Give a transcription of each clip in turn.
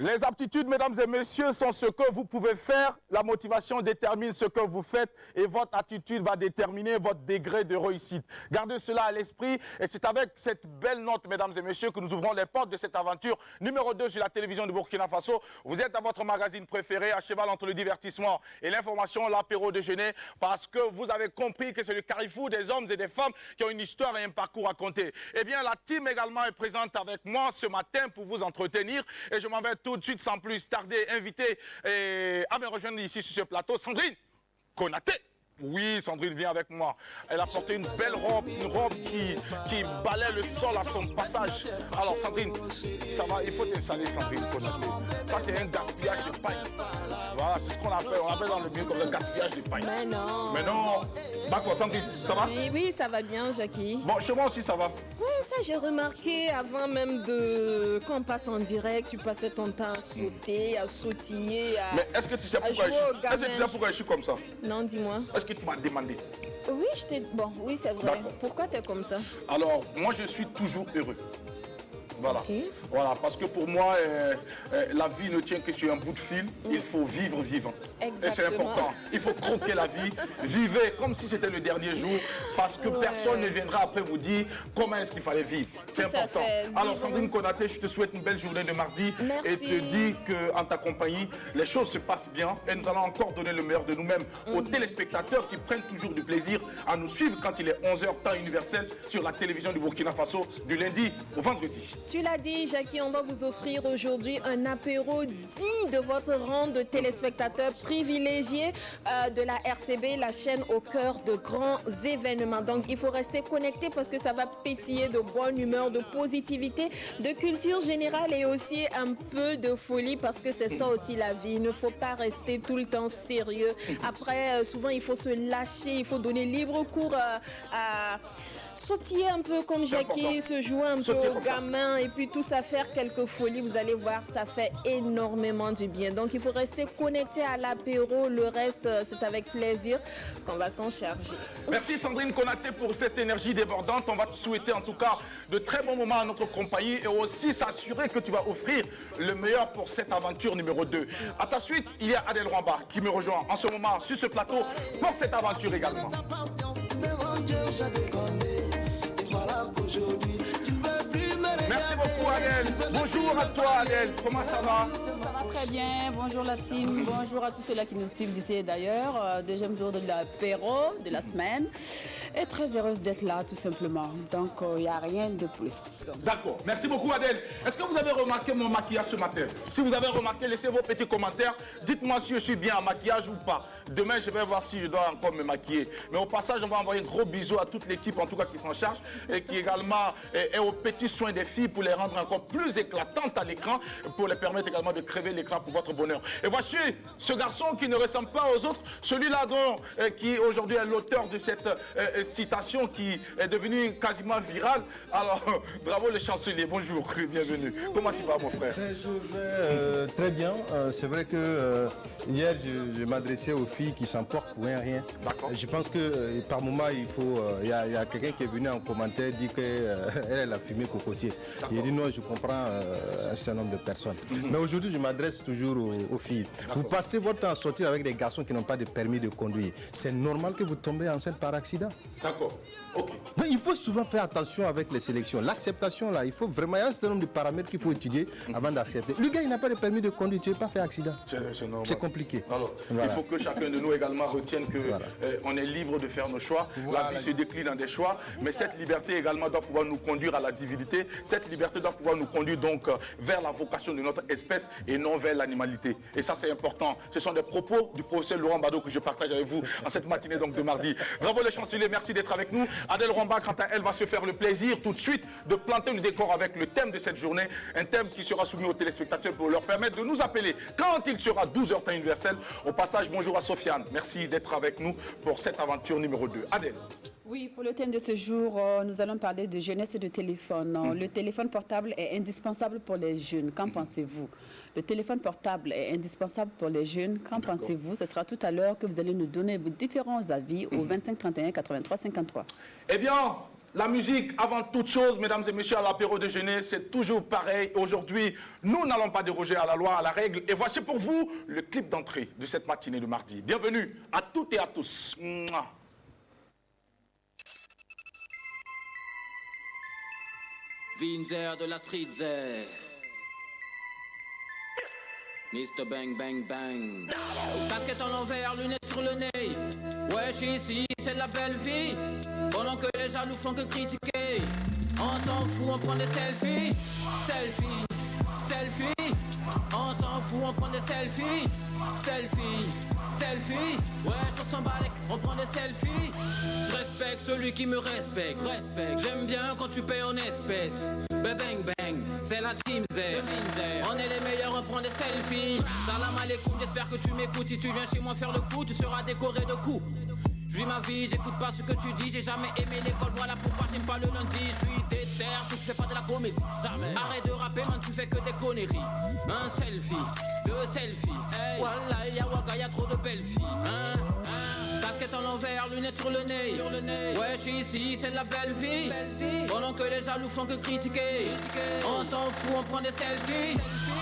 Les aptitudes, mesdames et messieurs, sont ce que vous pouvez faire. La motivation détermine ce que vous faites et votre attitude va déterminer votre degré de réussite. Gardez cela à l'esprit et c'est avec cette belle note, mesdames et messieurs, que nous ouvrons les portes de cette aventure numéro 2 sur la télévision de Burkina Faso. Vous êtes dans votre magazine préféré, à cheval entre le divertissement et l'information, l'apéro déjeuner, parce que vous avez compris que c'est le carrefour des hommes et des femmes qui ont une histoire et un parcours à compter. Eh bien, la team également est présente avec moi ce matin pour vous entretenir et je m'en vais tout de suite, sans plus tarder, inviter à me rejoindre ici sur ce plateau, Sandrine Konaté. Oui, Sandrine vient avec moi. Elle a porté une belle robe, une robe qui balaie le sol à son passage. Alors, Sandrine, ça va, il faut t'installer, Sandrine Konaté. Ça, c'est un gaspillage de paille. Voilà, c'est ce qu'on appelle, on appelle dans le milieu comme le gaspillage de paille. Mais non. Mais non. D'accord, Sandrine, ça va? Oui, oui, ça va bien, Jackie. Bon, chez moi aussi, ça va. Oui, ça, j'ai remarqué avant même de... Quand on passe en direct, tu passais ton temps à sauter, à sautiller, à... Mais est-ce que tu sais pourquoi je suis comme ça? Non, dis-moi. Est-ce que tu m'as demandé? Oui, je t'ai... Bon, oui, c'est vrai. Pourquoi tu es comme ça? Alors, moi, je suis toujours heureux. Voilà. Okay. Voilà, parce que pour moi, la vie ne tient que sur un bout de fil. Il faut vivre vivant. Exactement. Et c'est important. Il faut croquer la vie. Vivez comme si c'était le dernier jour, parce que personne ne viendra après vous dire comment est-ce qu'il fallait vivre. C'est important. Alors, Sandrine Konaté, je te souhaite une belle journée de mardi. Merci. Et te dis qu'en ta compagnie, les choses se passent bien. Et nous allons encore donner le meilleur de nous-mêmes aux téléspectateurs qui prennent toujours du plaisir à nous suivre quand il est 11 h temps universel sur la télévision du Burkina Faso, du lundi au vendredi. Tu l'as dit, Jackie, on va vous offrir aujourd'hui un apéro digne de votre rang de téléspectateurs privilégiés de la RTB, la chaîne au cœur de grands événements. Donc, il faut rester connecté parce que ça va pétiller de bonne humeur, de positivité, de culture générale et aussi un peu de folie parce que c'est ça aussi la vie. Il ne faut pas rester tout le temps sérieux. Après, souvent, il faut se lâcher, il faut donner libre cours à sautiller un peu comme Jackie, se jouer un peu au gamin et puis tout ça, faire quelques folies, vous allez voir, ça fait énormément du bien. Donc il faut rester connecté à l'apéro, le reste c'est avec plaisir qu'on va s'en charger. Merci Sandrine Konaté pour cette énergie débordante. On va te souhaiter en tout cas de très bons moments à notre compagnie et aussi s'assurer que tu vas offrir le meilleur pour cette aventure numéro 2. À ta suite, il y a Adèle Rwamba qui me rejoint en ce moment sur ce plateau pour cette aventure également. Merci beaucoup Adèle. Bonjour à toi Adèle, comment ça va? Ça va très bien, bonjour la team, bonjour à tous ceux-là qui nous suivent d'ici et d'ailleurs. Deuxième jour de l'apéro de la semaine et très heureuse d'être là tout simplement. Donc il n'y a rien de plus. D'accord, merci beaucoup Adèle. Est-ce que vous avez remarqué mon maquillage ce matin? Si vous avez remarqué, laissez vos petits commentaires. Dites-moi si je suis bien en maquillage ou pas. Demain je vais voir si je dois encore me maquiller. Mais au passage, on va envoyer un gros bisou à toute l'équipe en tout cas qui s'en charge et qui également est aux petits soins des filles pour les rendre encore plus éclatantes à l'écran, pour les permettre également de crever l'écran pour votre bonheur. Et voici ce garçon qui ne ressemble pas aux autres, celui-là qui aujourd'hui est l'auteur de cette citation qui est devenue quasiment virale. Alors, bravo le chancelier, bonjour, bienvenue. Comment tu vas mon frère? Je vais très bien. C'est vrai que hier, je m'adressais aux filles qui s'emportent pour rien. Je pense que par moment, il y a quelqu'un qui est venu en commentaire dire qu'elle a fumé cocotier. Il dit non, je comprends un certain nombre de personnes. Mais aujourd'hui, je m'adresse toujours aux filles. Vous passez votre temps à sortir avec des garçons qui n'ont pas de permis de conduire. C'est normal que vous tombez enceinte par accident. D'accord. Ok. Donc, il faut souvent faire attention avec les sélections. L'acceptation, là, il faut vraiment, il y a un certain nombre de paramètres qu'il faut étudier avant d'accepter. Le gars, il n'a pas de permis de conduire, tu ne veux pas faire accident. C'est compliqué. Alors, il faut que chacun de nous également retienne qu'on est libre de faire nos choix. La vie se décline en des choix, mais cette liberté également doit pouvoir nous conduire à la divinité. Cette liberté doit pouvoir nous conduire donc vers la vocation de notre espèce et non vers l'animalité. Et ça, c'est important. Ce sont des propos du professeur Laurent Bado que je partage avec vous en cette matinée donc de mardi. Bravo les chanceliers, merci d'être avec nous. Adèle Rwamba, quant à elle, va se faire le plaisir tout de suite de planter le décor avec le thème de cette journée, un thème qui sera soumis aux téléspectateurs pour leur permettre de nous appeler quand il sera 12 h temps universel. Au passage, bonjour à Sofiane. Merci d'être avec nous pour cette aventure numéro 2. Adèle. Oui, pour le thème de ce jour, nous allons parler de jeunesse et de téléphone. Le téléphone portable est indispensable pour les jeunes. Qu'en pensez-vous? Le téléphone portable est indispensable pour les jeunes. Qu'en pensez-vous? Ce sera tout à l'heure que vous allez nous donner vos différents avis au 25 31 83 53. Eh bien, La musique, avant toute chose, mesdames et messieurs, à l'apéro déjeuner, c'est toujours pareil. Aujourd'hui, nous n'allons pas déroger à la loi, à la règle. Et voici pour vous le clip d'entrée de cette matinée de mardi. Bienvenue à toutes et à tous. Mouah. Vinzer de la street there. Mr. Bang Bang Bang. Casquette en l'envers, lunettes sur le nez. Wesh ici, c'est la belle vie. Pendant que les jaloux font que critiquer. On s'en fout, on prend des selfies. Selfie, selfie. On s'en fout, on prend des selfies. Selfie, selfie. Wesh, on s'en bat, on prend des selfies. Je respecte celui qui me respecte. J'aime bien quand tu payes en espèces. Bang bang, c'est la team Zer. On est les meilleurs, on prend des selfies. Salam alaikum, j'espère que tu m'écoutes. Si tu viens chez moi faire le foot, tu seras décoré de coups. Je vis ma vie, j'écoute pas ce que tu dis. J'ai jamais aimé l'école, voilà pourquoi j'aime pas le lundi. Je suis déter, tu fais pas de la comédie. Jamais. Arrête de rapper, man, tu fais que des conneries. Un selfie, deux selfies. Hey. Wallah, y'a waka, y'a trop de belles filles. Casquette en l'envers, lunettes sur le nez. Wesh ici, c'est de la belle vie. Pendant que les jaloux font que critiquer. On s'en fout, on prend des selfies.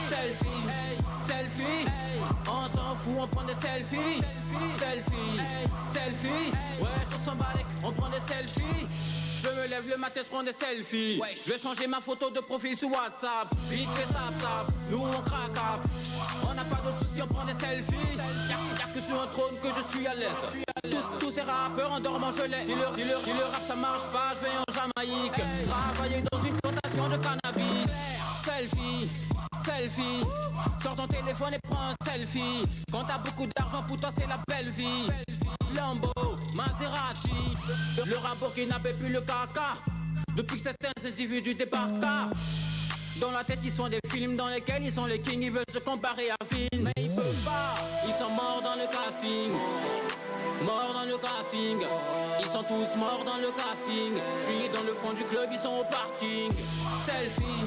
Selfie, selfie. On s'en fout, on prend des selfies. Selfie, selfie. Wesh, on s'en bat, on prend des selfies. Je me lève le matin, je prends des selfies. Je vais changer ma photo de profil sur WhatsApp. Vite fait sap, nous on craque. On n'a pas de soucis, on prend des selfies. Y'a que sur un trône que je suis à l'aise. Tous ces rappeurs en dormant je l'ai. Si le rap ça marche pas, je vais en Jamaïque. Travailler dans une plantation de cannabis. Selfie, selfie. Sors ton téléphone et prends un selfie. Quand t'as beaucoup d'argent pour toi c'est la belle vie. Lambo, Maserati. Le rapport qui n'avait plus le caca. Depuis que certains individus débarquent. Dans la tête ils sont des films dans lesquels ils sont les kings. Ils veulent se comparer à Vin. Mais ils peuvent pas, ils sont morts dans le casting. Morts dans le casting. Ils sont tous morts dans le casting. Je suis dans le fond du club, ils sont au parking. Selfie,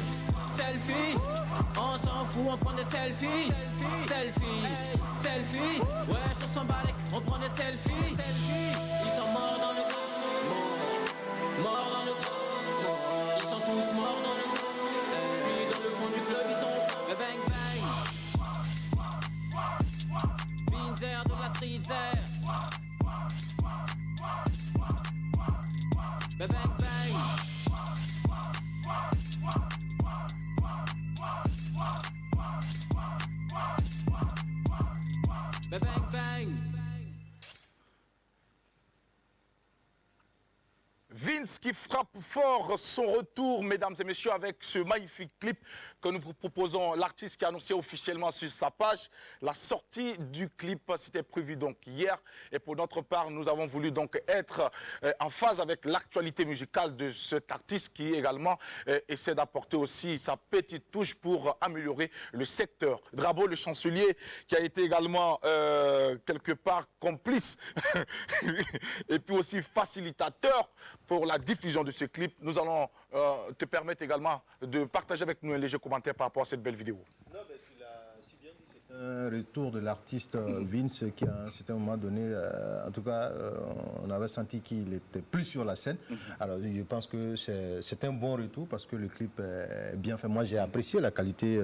selfie. On s'en fout, on prend des selfies. Selfie, selfie. Ouais, on s'en bat, on prend des selfies. Ils sont morts dans le casting. Morts dans le casting. Ils sont tous morts dans le casting. Je suis dans le fond du club, ils sont au bang bang. Vinzer de la street there. Bang bang. Bang bang. Vince qui frappe fort son retour, mesdames et messieurs, avec ce magnifique clip que nous vous proposons. L'artiste qui a annoncé officiellement sur sa page la sortie du clip, c'était prévu donc hier. Et pour notre part, nous avons voulu donc être en phase avec l'actualité musicale de cet artiste qui également essaie d'apporter aussi sa petite touche pour améliorer le secteur. Drabo, le chancelier, qui a été également quelque part complice et puis aussi facilitateur pour la diffusion de ce clip. Nous allons te permettre également de partager avec nous un léger commentaire par rapport à cette belle vidéo. Non, mais tu l'as si bien dit, c'est un retour de l'artiste Vince qui à un certain moment donné, en tout cas, on avait senti qu'il était plus sur la scène. Alors je pense que c'est un bon retour parce que le clip est bien fait. Moi j'ai apprécié la qualité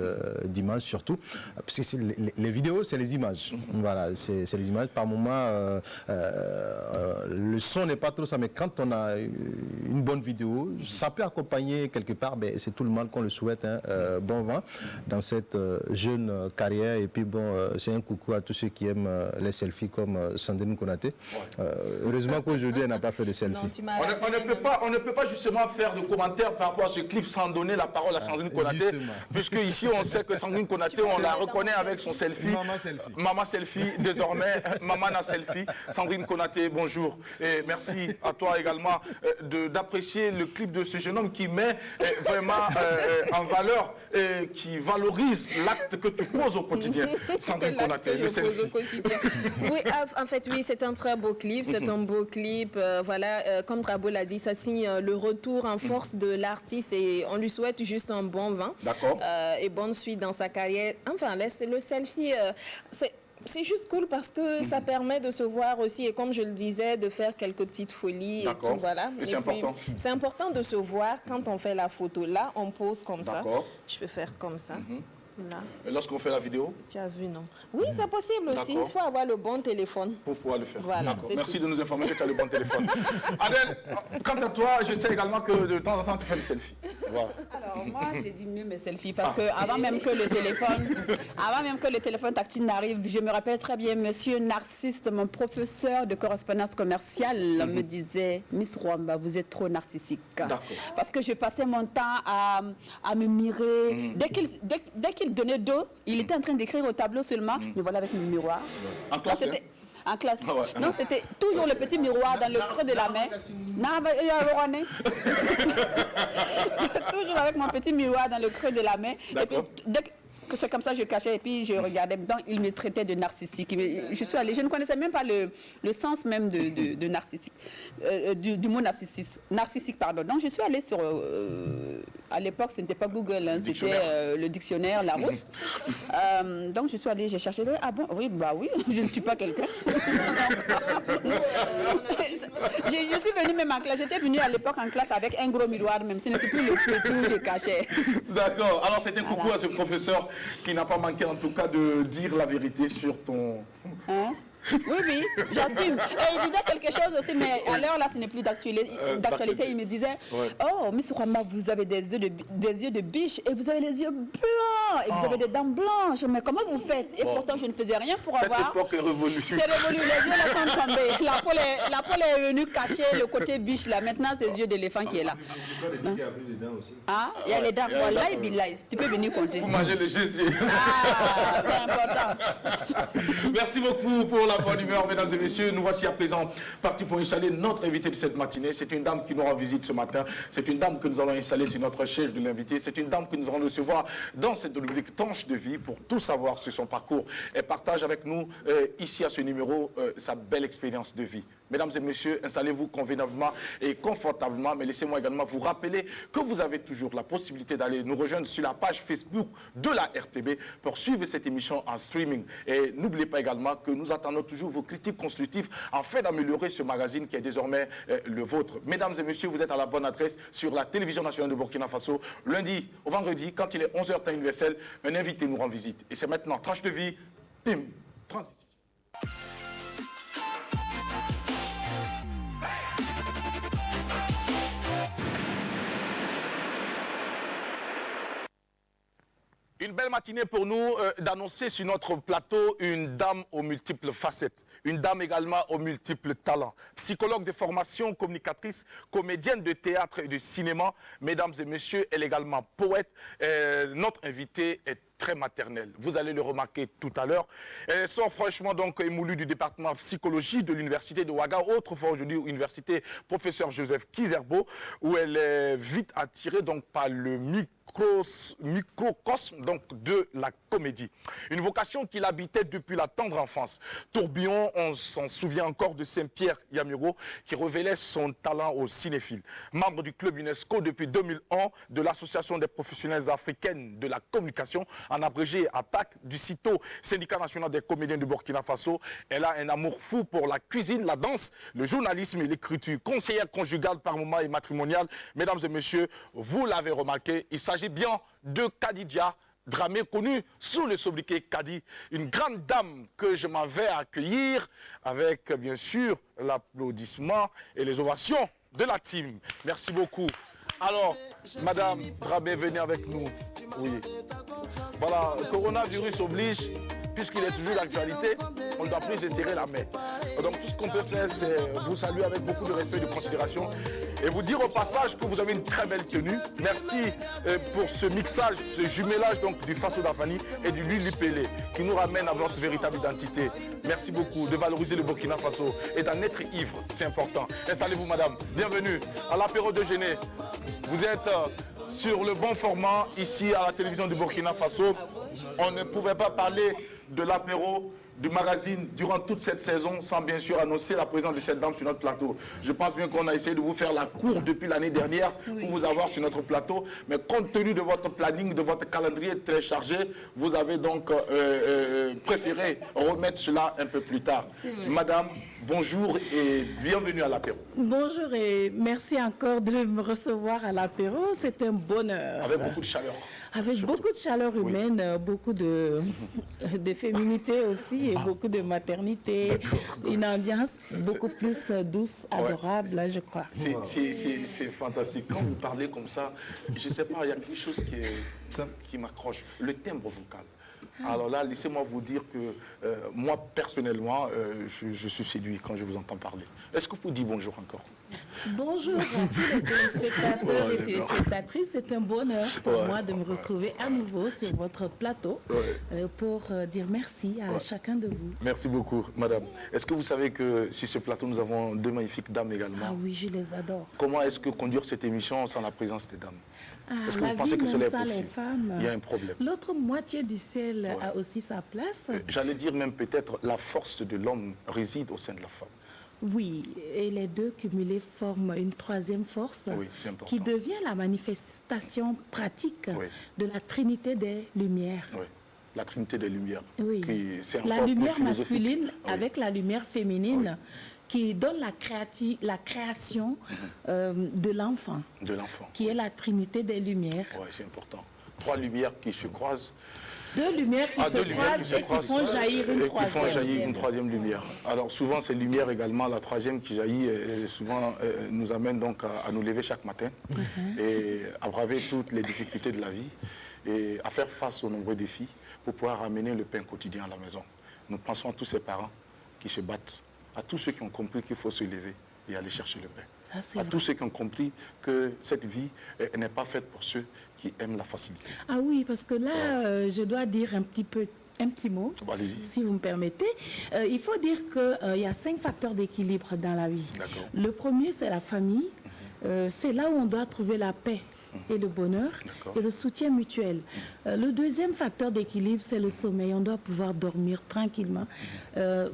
d'image surtout, parce que les vidéos c'est les images. Voilà, c'est les images. Par moment, le son n'est pas trop ça, mais quand on a une bonne vidéo, ça peut accompagner quelque part, ben, c'est tout le mal qu'on le souhaite. Hein. Bon vent dans cette jeune carrière. Et puis bon, c'est un coucou à tous ceux qui aiment les selfies comme Sandrine Konaté. Heureusement qu'aujourd'hui elle n'a pas fait de selfies. Non, On ne peut pas justement faire de commentaires par rapport à ce clip sans donner la parole à Sandrine Konaté, puisque ici on sait que Sandrine Konaté, on la reconnaît avec son selfie. Maman selfie. Maman selfie, désormais, Maman na selfie. Sandrine Konaté, bonjour. Et merci à toi également d'apprécier le clip de ce jeune homme qui met vraiment en valeur, qui valorise l'acte que tu poses au quotidien. Sandrine Konaté, le selfie. Oui, en fait, oui, c'est un très beau clip. C'est un beau clip. Voilà, comme Drabo l'a dit, ça signe le retour en force de l'artiste et on lui souhaite juste un bon vent. D'accord. Et bonne suite dans sa carrière. Enfin, le selfie, C'est juste cool parce que ça permet de se voir aussi et comme je le disais, de faire quelques petites folies et tout, voilà. Et c'est important. C'est important de se voir quand on fait la photo. Là, on pose comme ça. Je peux faire comme ça. Là. Et lorsqu'on fait la vidéo? Tu as vu, non? Oui, c'est possible aussi. Il faut avoir le bon téléphone. Pour pouvoir le faire. Voilà, merci de nous informer que tu as le bon téléphone. Adèle, quant à toi, je sais également que de temps en temps, tu fais des selfies. Voilà. Alors, moi, j'ai diminué mes selfies parce que avant même que le téléphone tactile n'arrive, je me rappelle très bien, monsieur Narcisse, mon professeur de correspondance commerciale, me disait, Miss Rwamba, vous êtes trop narcissique. Parce que je passais mon temps à me mirer. Dès qu'il donnait dos, il était en train d'écrire au tableau seulement, me voilà avec mon miroir. En classe, en classe. Non, c'était toujours le petit miroir dans le creux de la main. Toujours avec mon petit miroir dans le creux de la main. Et puis, dès que c'est comme ça, je cachais et puis je regardais. Donc, il me traitait de narcissique. Je suis allée, je ne connaissais même pas le sens même de narcissique, du mot narcissique, pardon. Donc, je suis allée sur, à l'époque, ce n'était pas Google, hein, c'était le dictionnaire Larousse. Donc, je suis allée, j'ai cherché, ah bon, oui, bah oui, je ne tue pas quelqu'un. Je suis venue même en classe, j'étais venue à l'époque en classe avec un gros miroir, même si ce n'était plus le petit où je cachais. D'accord, alors c'était un coucou à ce professeur qui n'a pas manqué en tout cas de dire la vérité sur ton... Hein? Oui, j'assume. Et il disait quelque chose aussi, mais à l'heure là, ce n'est plus d'actualité. Il me disait, oh, Miss Rwamba, vous avez des yeux de biche et vous avez les yeux blancs et vous avez des dents blanches. Mais comment vous faites? Et pourtant, je ne faisais rien pour avoir... Cette époque est révolue. C'est révolu, les yeux là sont tombés. La peau est venue cacher le côté biche là. Maintenant, c'est les yeux d'éléphant qui est là. Ah, il y a les dents. Wallahi billahi, tu peux venir compter. Vous mangez le gésier. Ah, c'est important. Merci beaucoup pour la bonne humeur, mesdames et messieurs. Nous voici à présent partis pour installer notre invité de cette matinée. C'est une dame qui nous rend visite ce matin. C'est une dame que nous allons installer sur notre chaise de l'invité. C'est une dame que nous allons recevoir dans cette rubrique Tranche de vie pour tout savoir sur son parcours. Elle partage avec nous, ici à ce numéro, sa belle expérience de vie. Mesdames et messieurs, installez-vous convenablement et confortablement, mais laissez-moi également vous rappeler que vous avez toujours la possibilité d'aller nous rejoindre sur la page Facebook de la RTB pour suivre cette émission en streaming. Et n'oubliez pas également que nous attendons toujours vos critiques constructives afin d'améliorer ce magazine qui est désormais le vôtre. Mesdames et messieurs, vous êtes à la bonne adresse sur la télévision nationale de Burkina Faso. Lundi au vendredi, quand il est 11h temps universel, un invité nous rend visite. Et c'est maintenant Tranche de vie, bim, transition. Une belle matinée pour nous d'annoncer sur notre plateau une dame aux multiples facettes, une dame également aux multiples talents. Psychologue de formation, communicatrice, comédienne de théâtre et de cinéma, mesdames et messieurs, elle est également poète. Notre invitée est très maternelle. Vous allez le remarquer tout à l'heure. Elle sort franchement donc émoulue du département psychologie de l'université de Ouaga, autrefois aujourd'hui université professeur Joseph Kizerbo, où elle est vite attirée donc par le microcosme donc de la comédie. Une vocation qu'il habitait depuis la tendre enfance. Tourbillon, on s'en souvient encore de Saint-Pierre Yamiro, qui révélait son talent aux cinéphiles. Membre du club UNESCO depuis 2001 de l'Association des professionnels africaines de la communication, en abrégé APAC, du CITO, Syndicat national des comédiens du Burkina Faso. Elle a un amour fou pour la cuisine, la danse, le journalisme et l'écriture. Conseillère conjugale par moment et matrimoniale. Mesdames et messieurs, vous l'avez remarqué, il s'agit bien de Kadidia Dramé, connue sous le sobriquet Kadi, une grande dame que je m'en vais accueillir avec bien sûr l'applaudissement et les ovations de la team. Merci beaucoup. Alors, Madame Dramé, venez avec nous. Oui. Voilà, coronavirus oblige, puisqu'il est toujours d'actualité, on ne doit plus se serrer la main. Donc tout ce qu'on peut faire, c'est vous saluer avec beaucoup de respect et de considération et vous dire au passage que vous avez une très belle tenue. Merci pour ce mixage, ce jumelage donc du Faso d'Afani et du Lili Pelé qui nous ramène à notre véritable identité. Merci beaucoup de valoriser le Burkina Faso et d'en être ivre, c'est important. Installez-vous madame, bienvenue à l'apéro de Géné. Vous êtes sur le bon format ici à la télévision du Burkina Faso. On ne pouvait pas parler de l'apéro du magazine durant toute cette saison sans bien sûr annoncer la présence de cette dame sur notre plateau. Je pense bien qu'on a essayé de vous faire la cour depuis l'année dernière pour vous avoir sur notre plateau, mais compte tenu de votre planning, de votre calendrier très chargé, vous avez donc préféré remettre cela un peu plus tard. Madame, bonjour et bienvenue à l'apéro. Bonjour et merci encore de me recevoir à l'apéro, c'est un bonheur. Avec beaucoup de chaleur. Avec surtout. beaucoup de chaleur humaine, beaucoup de féminité aussi et beaucoup de maternité. Une ambiance beaucoup plus douce, adorable, je crois. C'est fantastique. Quand vous parlez comme ça, je ne sais pas, il y a quelque chose qui m'accroche. Le timbre vocal. Alors là, laissez-moi vous dire que moi, personnellement, je suis séduit quand je vous entends parler. Est-ce que vous dites bonjour encore? Bonjour à tous les téléspectateurs et téléspectatrices. C'est un bonheur pour moi de me retrouver à nouveau sur votre plateau pour dire merci à chacun de vous. Merci beaucoup, madame. Est-ce que vous savez que sur ce plateau, nous avons deux magnifiques dames également? Ah oui, je les adore. Comment est-ce que conduire cette émission sans la présence des dames? Est-ce que la vous pensez vie que cela est même sans les possible? femmes, Il y a un problème. L'autre moitié du ciel a aussi sa place. J'allais dire même peut-être la force de l'homme réside au sein de la femme. Oui, et les deux cumulés forment une troisième force c'est important. qui devient la manifestation pratique de la Trinité des Lumières. Oui, la Trinité des Lumières. Oui. C'est La encore plus lumière philosophique. masculine avec la lumière féminine qui donne la création de l'enfant. De l'enfant. Qui est la Trinité des Lumières. Oui, c'est important. Trois lumières qui se croisent. Deux lumières qui se croisent et qui font jaillir une troisième. Qui font jaillir une troisième lumière. Alors souvent, ces lumières également, la troisième qui jaillit, souvent nous amène donc à nous lever chaque matin et à braver toutes les difficultés de la vie et à faire face aux nombreux défis pour pouvoir ramener le pain quotidien à la maison. Nous pensons à tous ces parents qui se battent, à tous ceux qui ont compris qu'il faut se lever et aller chercher le pain. À tous ceux qui ont compris que cette vie n'est pas faite pour ceux qui aiment la facilité. Ah oui, parce que là, je dois dire un petit mot, si vous me permettez. Il faut dire qu'il y a 5 facteurs d'équilibre dans la vie. Le premier, c'est la famille. C'est là où on doit trouver la paix et le bonheur et le soutien mutuel. Le deuxième facteur d'équilibre, c'est le sommeil. On doit pouvoir dormir tranquillement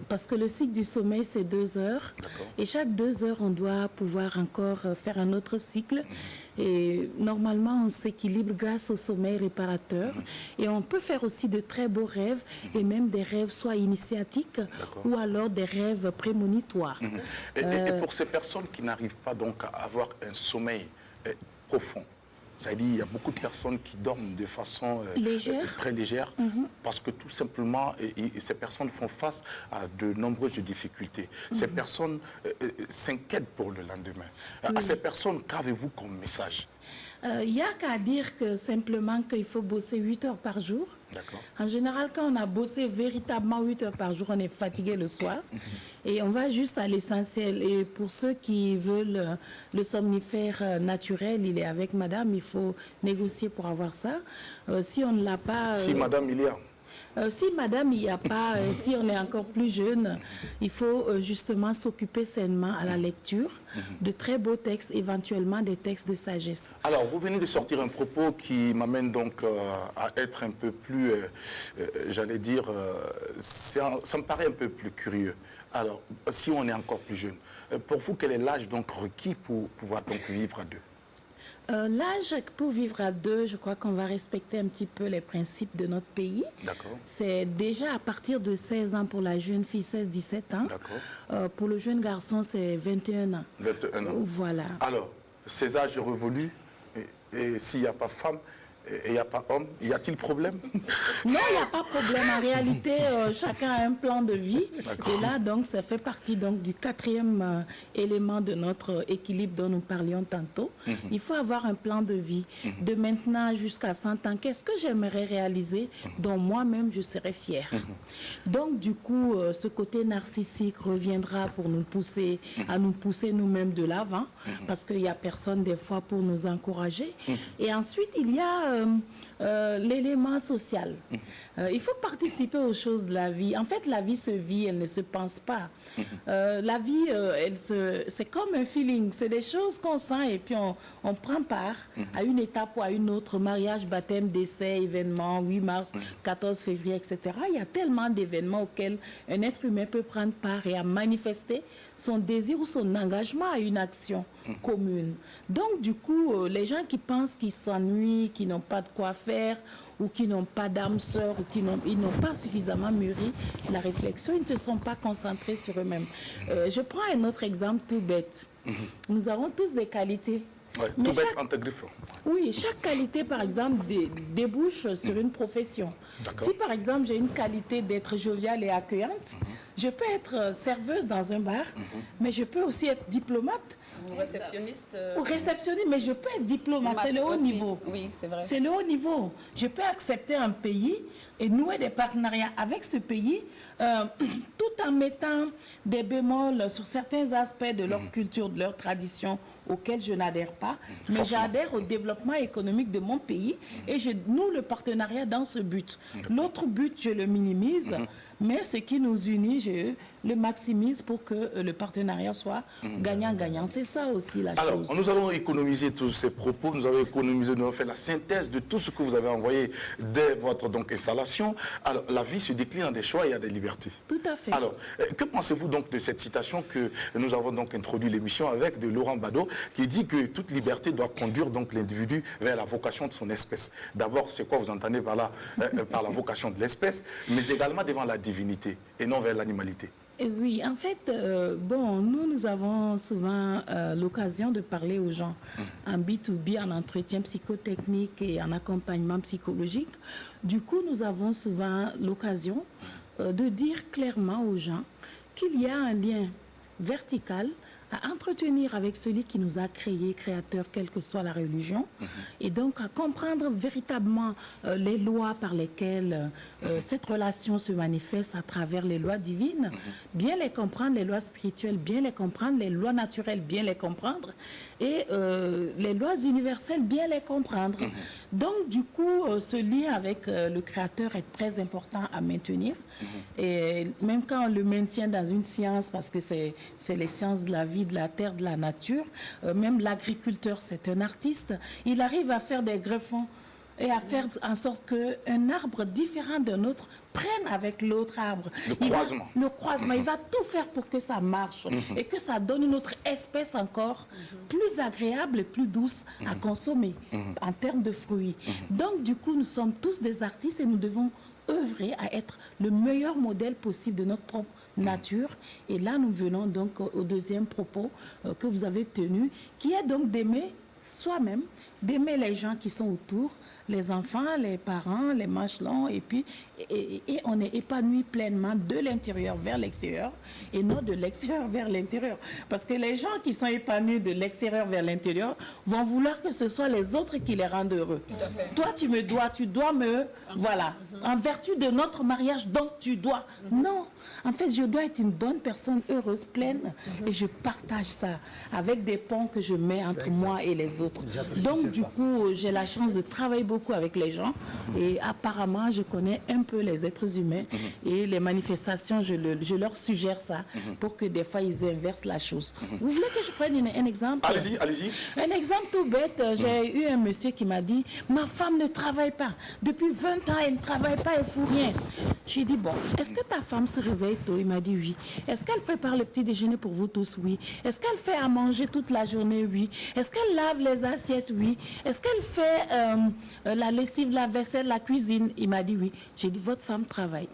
parce que le cycle du sommeil, c'est 2 heures. Et chaque 2 heures, on doit pouvoir encore faire un autre cycle. Et normalement, on s'équilibre grâce au sommeil réparateur. Et on peut faire aussi de très beaux rêves et même des rêves soit initiatiques ou alors des rêves prémonitoires. Et pour ces personnes qui n'arrivent pas donc à avoir un sommeil profond, c'est-à-dire qu'il y a beaucoup de personnes qui dorment de façon très légère parce que tout simplement, ces personnes font face à de nombreuses difficultés. Ces personnes s'inquiètent pour le lendemain. À ces personnes, qu'avez-vous comme message? Il n'y a qu'à dire que simplement qu'il faut bosser 8 heures par jour. En général, quand on a bossé véritablement 8 heures par jour, on est fatigué le soir. Et on va juste à l'essentiel. Et pour ceux qui veulent le somnifère naturel, il est avec madame, il faut négocier pour avoir ça. Si on ne l'a pas... Si madame, il y a. Si madame, il n'y a pas, si on est encore plus jeune, il faut justement s'occuper sainement à la lecture de très beaux textes, éventuellement des textes de sagesse. Alors, vous venez de sortir un propos qui m'amène donc à être un peu plus, j'allais dire, ça me paraît un peu plus curieux. Alors, si on est encore plus jeune, pour vous, quel est l'âge donc requis pour pouvoir donc vivre à deux? L'âge pour vivre à deux, je crois qu'on va respecter un petit peu les principes de notre pays. C'est déjà à partir de 16 ans pour la jeune fille, 16-17 ans. Pour le jeune garçon, c'est 21 ans. 21 ans. Voilà. Alors, ces âges révolus, et s'il n'y a pas femme, et il n'y a pas homme, y a-t-il problème? Non, il n'y a pas de problème. En réalité, chacun a un plan de vie. Et là, donc, ça fait partie donc, du 4e élément de notre équilibre dont nous parlions tantôt. Il faut avoir un plan de vie. De maintenant jusqu'à 100 ans, qu'est-ce que j'aimerais réaliser dont moi-même je serais fière? Donc, du coup, ce côté narcissique reviendra pour nous pousser à nous pousser nous-mêmes de l'avant, parce qu'il n'y a personne des fois pour nous encourager. Et ensuite, il y a l'élément social. Il faut participer aux choses de la vie. En fait, la vie se vit, elle ne se pense pas. La vie, c'est comme un feeling. C'est des choses qu'on sent et puis on prend part à une étape ou à une autre. Mariage, baptême, décès, événements, 8 mars, 14 février, etc. Il y a tellement d'événements auxquels un être humain peut prendre part et à manifester son désir ou son engagement à une action commune. Donc, du coup, les gens qui pensent qu'ils s'ennuient, qui n'ont pas de quoi faire, ou qui n'ont pas d'âme sœur, ou qui n'ont pas suffisamment mûri la réflexion, ils ne se sont pas concentrés sur eux-mêmes. Je prends un autre exemple tout bête. Nous avons tous des qualités. Ouais, tout bête entre griffes. Oui, chaque qualité, par exemple, débouche sur une profession. Si, par exemple, j'ai une qualité d'être joviale et accueillante, je peux être serveuse dans un bar, mais je peux aussi être diplomate. Ou réceptionniste. Ou réceptionniste, mais je peux être diplomate, c'est le haut niveau. Oui, c'est vrai. C'est le haut niveau. Je peux accepter un pays et nouer des partenariats avec ce pays tout en mettant des bémols sur certains aspects de leur culture, de leur tradition auxquels je n'adhère pas. Mais j'adhère au développement économique de mon pays et je noue le partenariat dans ce but. L'autre but, je le minimise, mais ce qui nous unit, je le maximise pour que le partenariat soit gagnant-gagnant. C'est ça aussi la chose. Alors, nous allons économiser tous ces propos, nous allons économiser, nous allons faire la synthèse de tout ce que vous avez envoyé dès votre installation. Alors, la vie se décline en des choix et à des libertés. Tout à fait. Alors, que pensez-vous donc de cette citation que nous avons donc introduit l'émission avec de Laurent Bado, qui dit que toute liberté doit conduire donc l'individu vers la vocation de son espèce. D'abord, c'est quoi vous entendez par là, par la vocation de l'espèce, mais également devant la divinité et non vers l'animalité? Oui, en fait, nous avons souvent l'occasion de parler aux gens en B2B, en entretien psychotechnique et en accompagnement psychologique. Du coup, nous avons souvent l'occasion de dire clairement aux gens qu'il y a un lien vertical à entretenir avec celui qui nous a créés, créateur, quelle que soit la religion, et donc à comprendre véritablement les lois par lesquelles cette relation se manifeste à travers les lois divines, bien les comprendre, les lois spirituelles, bien les comprendre, les lois naturelles, bien les comprendre, et les lois universelles, bien les comprendre. Donc, du coup, ce lien avec le créateur est très important à maintenir, et même quand on le maintient dans une science, parce que c'est les sciences de la vie, de la terre, de la nature, même l'agriculteur, c'est un artiste, il arrive à faire des greffons et à faire en sorte qu'un arbre différent d'un autre prenne avec l'autre arbre. Le croisement. Le croisement, il va tout faire pour que ça marche et que ça donne une autre espèce encore plus agréable et plus douce à consommer en termes de fruits. Donc, du coup, nous sommes tous des artistes et nous devons œuvrer à être le meilleur modèle possible de notre propre nature. Et là, nous venons donc au deuxième propos que vous avez tenu, qui est donc d'aimer soi-même, d'aimer les gens qui sont autour, les enfants, les parents, les machelons, et puis et on est épanoui pleinement de l'intérieur vers l'extérieur et non de l'extérieur vers l'intérieur. Parce que les gens qui sont épanouis de l'extérieur vers l'intérieur vont vouloir que ce soit les autres qui les rendent heureux. Toi, tu dois me... Voilà. En vertu de notre mariage, donc tu dois... Non. En fait, je dois être une bonne personne, heureuse, pleine, et je partage ça avec des ponts que je mets entre moi et les autres. Donc, du coup, j'ai la chance de travailler beaucoup avec les gens et apparemment, je connais un peu les êtres humains et les manifestations, je leur suggère ça pour que des fois, ils inversent la chose. Vous voulez que je prenne un exemple? Allez-y, allez-y. Un exemple tout bête, j'ai eu un monsieur qui m'a dit, ma femme ne travaille pas. Depuis 20 ans, elle ne travaille pas, elle ne fout rien. Je lui ai dit, bon, est-ce que ta femme se réveille tôt? Il m'a dit oui. Est-ce qu'elle prépare le petit déjeuner pour vous tous? Oui. Est-ce qu'elle fait à manger toute la journée? Oui. Est-ce qu'elle lave les assiettes? Oui. Est-ce qu'elle fait la lessive, la vaisselle, la cuisine? Il m'a dit oui. J'ai dit, votre femme travaille.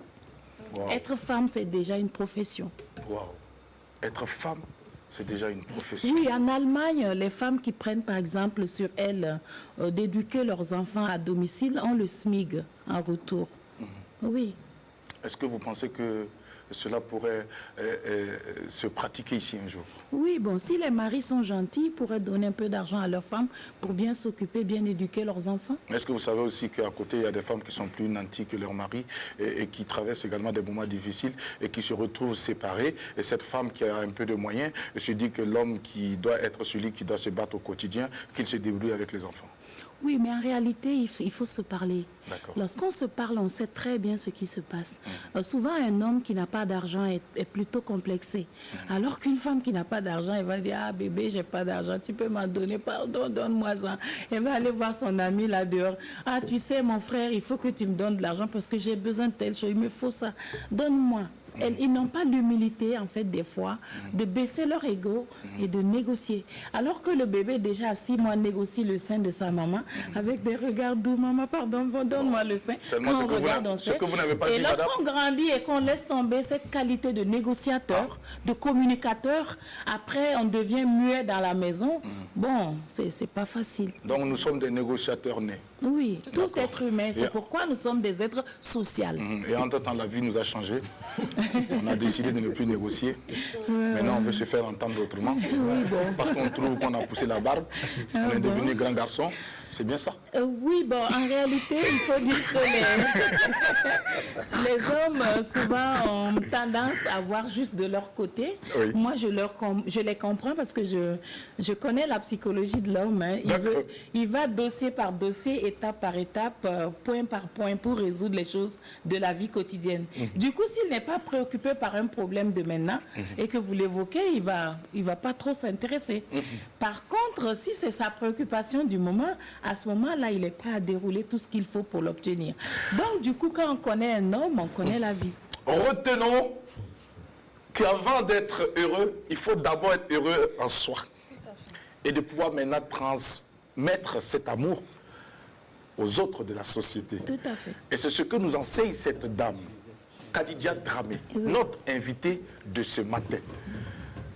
Wow. Être femme, c'est déjà une profession. Wow. Être femme, c'est déjà une profession. Oui, en Allemagne, les femmes qui prennent par exemple sur elles d'éduquer leurs enfants à domicile ont le SMIG en retour. Oui. Est-ce que vous pensez que cela pourrait se pratiquer ici un jour? Oui, bon, si les maris sont gentils, ils pourraient donner un peu d'argent à leurs femmes pour bien s'occuper, bien éduquer leurs enfants. Est-ce que vous savez aussi qu'à côté, il y a des femmes qui sont plus nantis que leurs maris et qui traversent également des moments difficiles et qui se retrouvent séparées? Et cette femme qui a un peu de moyens se dit que l'homme qui doit être celui qui doit se battre au quotidien, qu'il se débrouille avec les enfants. Oui, mais en réalité, il faut se parler. D'accord. Lorsqu'on se parle, on sait très bien ce qui se passe. Souvent, un homme qui n'a pas d'argent est plutôt complexé. Alors qu'une femme qui n'a pas d'argent, elle va dire, ah bébé, j'ai pas d'argent, tu peux m'en donner, pardon, donne-moi ça. Elle va aller voir son ami là dehors. Ah, tu sais, mon frère, il faut que tu me donnes de l'argent parce que j'ai besoin de telle chose, il me faut ça. Donne-moi. Ils n'ont pas l'humilité, en fait, des fois, de baisser leur ego et de négocier. Alors que le bébé, déjà à 6 mois, négocie le sein de sa maman avec des regards doux. Maman, pardon, donne-moi le sein. Seulement Quand on regarde, on ce sait. que vous n'avez pas Et dit, madame. lorsqu'on grandit et qu'on laisse tomber cette qualité de négociateur, de communicateur, après, on devient muet dans la maison. Bon, c'est pas facile. Donc nous sommes des négociateurs nés. Oui, tout D'accord. être humain. C'est Et- pourquoi nous sommes des êtres sociaux. Et entre-temps, la vie nous a changé. On a décidé de ne plus négocier. Maintenant, on veut se faire entendre autrement. Parce qu'on trouve qu'on a poussé la barbe. On est devenu grand garçon. C'est bien ça. Oui, bon, en réalité, il faut dire que les hommes, souvent, ont tendance à voir juste de leur côté. Oui. Moi, je les comprends parce que je connais la psychologie de l'homme. Hein. D'accord. Il va dossier par dossier, étape par étape, point par point, pour résoudre les choses de la vie quotidienne. Du coup, s'il n'est pas préoccupé par un problème de maintenant et que vous l'évoquez, il va pas trop s'intéresser. Par contre, si c'est sa préoccupation du moment, à ce moment-là, il est prêt à dérouler tout ce qu'il faut pour l'obtenir. Donc, du coup, quand on connaît un homme, on connaît la vie. Retenons qu'avant d'être heureux, il faut d'abord être heureux en soi. Et de pouvoir maintenant transmettre cet amour aux autres de la société. Tout à fait. Et c'est ce que nous enseigne cette dame, Kadidia Dramé, notre invitée de ce matin.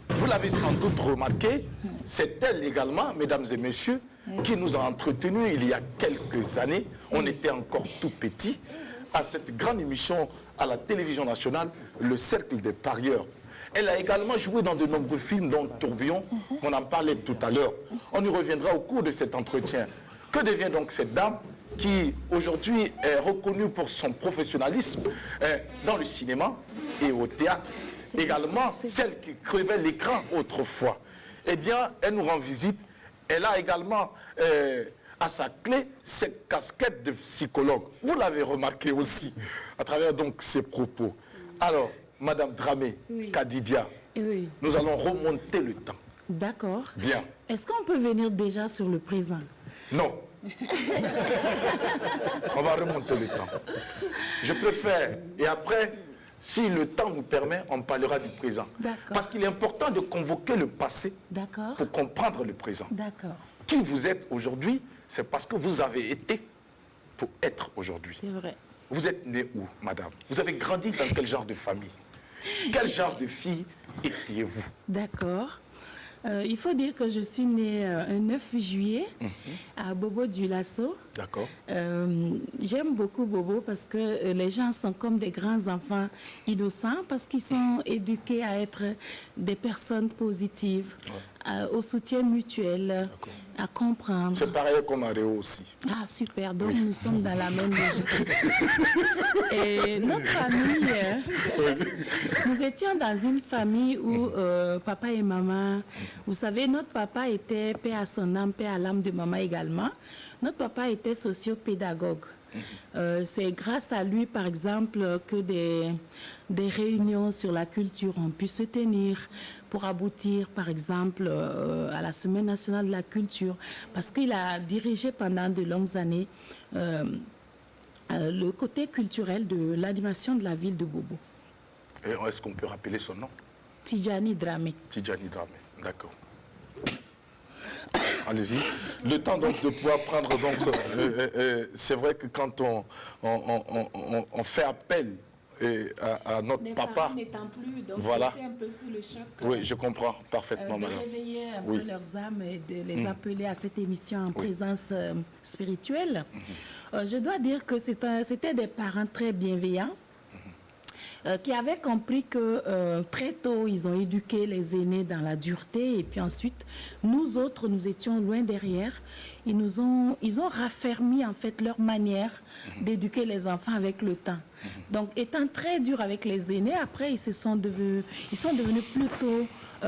Vous l'avez sans doute remarqué, c'est elle également, mesdames et messieurs, qui nous a entretenus il y a quelques années. On était encore tout petits, à cette grande émission à la télévision nationale, Le Cercle des Parieurs. Elle a également joué dans de nombreux films, dont Tourbillon, on en parlait tout à l'heure. On y reviendra au cours de cet entretien. Que devient donc cette dame qui aujourd'hui est reconnue pour son professionnalisme dans le cinéma et au théâtre? Également, celle qui crevait l'écran autrefois. Eh bien, elle nous rend visite. Elle a également à sa clé cette casquette de psychologue. Vous l'avez remarqué aussi à travers donc ses propos. Alors, Madame Dramé, Kadidia, Oui. nous allons remonter le temps. D'accord. Bien. Est-ce qu'on peut venir déjà sur le présent? Non. On va remonter le temps. Je préfère. Et après, si le temps nous permet, on parlera du présent. D'accord. Parce qu'il est important de convoquer le passé D'accord. pour comprendre le présent. D'accord. Qui vous êtes aujourd'hui, c'est parce que vous avez été pour être aujourd'hui. C'est vrai. Vous êtes né où, madame? Vous avez grandi dans quel genre de famille? Quel genre de fille étiez-vous? D'accord. Il faut dire que je suis née un 9 juillet à Bobo du Lasso. D'accord. J'aime beaucoup Bobo parce que les gens sont comme des grands enfants innocents parce qu'ils sont éduqués à être des personnes positives, au soutien mutuel, à comprendre. C'est pareil comme à Réo aussi. Ah, super. Donc, nous sommes dans la même logique. Et notre famille, nous étions dans une famille où papa et maman, vous savez, notre papa était, paix à son âme, paix à l'âme de maman également, notre papa était sociopédagogue. C'est grâce à lui, par exemple, que des réunions sur la culture ont pu se tenir pour aboutir, par exemple, à la Semaine nationale de la culture, parce qu'il a dirigé pendant de longues années le côté culturel de l'animation de la ville de Bobo. Et est-ce qu'on peut rappeler son nom? Tidjani Dramé. Tidjani Dramé, d'accord. Allez-y. Le temps donc de pouvoir prendre donc, c'est vrai que quand on fait appel à notre Les papa, parents n'étant plus, donc voilà. c'est un peu sous le choc. Oui, je comprends parfaitement, De madame. réveiller un Oui. peu leurs âmes et de les appeler à cette émission en présence spirituelle. Je dois dire que c'était des parents très bienveillants. Qui avaient compris que très tôt, ils ont éduqué les aînés dans la dureté et puis ensuite, nous autres, nous étions loin derrière ils ont raffermi en fait leur manière d'éduquer les enfants avec le temps. Donc, étant très dur avec les aînés, après, ils sont devenus plutôt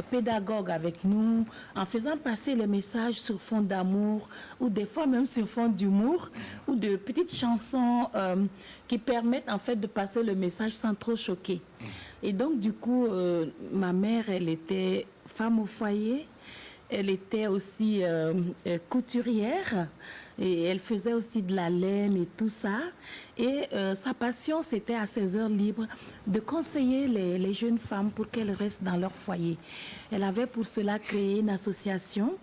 pédagogues avec nous, en faisant passer les messages sur fond d'amour, ou des fois même sur fond d'humour, ou de petites chansons qui permettent en fait de passer le message sans trop choquer. Et donc, du coup, ma mère, elle était femme au foyer. Elle était aussi couturière et elle faisait aussi de la laine et tout ça. Et sa passion, c'était à ses heures libres de conseiller les jeunes femmes pour qu'elles restent dans leur foyer. Elle avait pour cela créé une association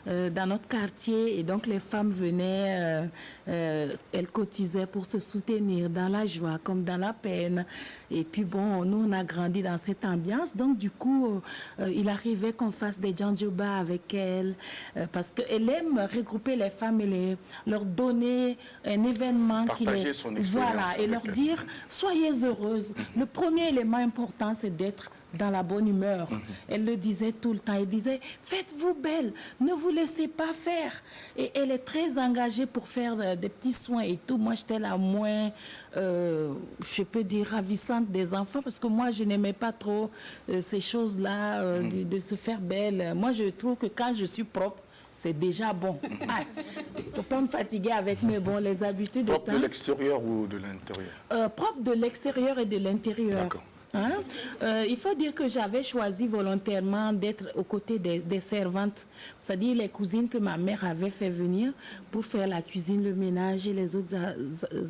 dans notre quartier et donc les femmes venaient, elles cotisaient pour se soutenir dans la joie comme dans la peine. Et puis bon, nous on a grandi dans cette ambiance, donc du coup il arrivait qu'on fasse des djandjoba avec elle parce qu'elle aime regrouper les femmes et leur donner un événement partager son expérience, voilà, et leur dire soyez heureuses. Le premier élément important c'est d'être dans la bonne humeur. Elle le disait tout le temps. Elle disait, faites-vous belle, ne vous laissez pas faire. Et elle est très engagée pour faire des petits soins et tout. Moi, j'étais la moins, je peux dire, ravissante des enfants parce que moi, je n'aimais pas trop ces choses-là, de se faire belle. Moi, je trouve que quand je suis propre, c'est déjà bon. Il ne faut pas me fatiguer avec mes les habitudes. Propre de l'extérieur ou de l'intérieur? Propre de l'extérieur et de l'intérieur. D'accord. Hein? Il faut dire que j'avais choisi volontairement d'être aux côtés des servantes, c'est-à-dire les cousines que ma mère avait fait venir pour faire la cuisine, le ménage et les autres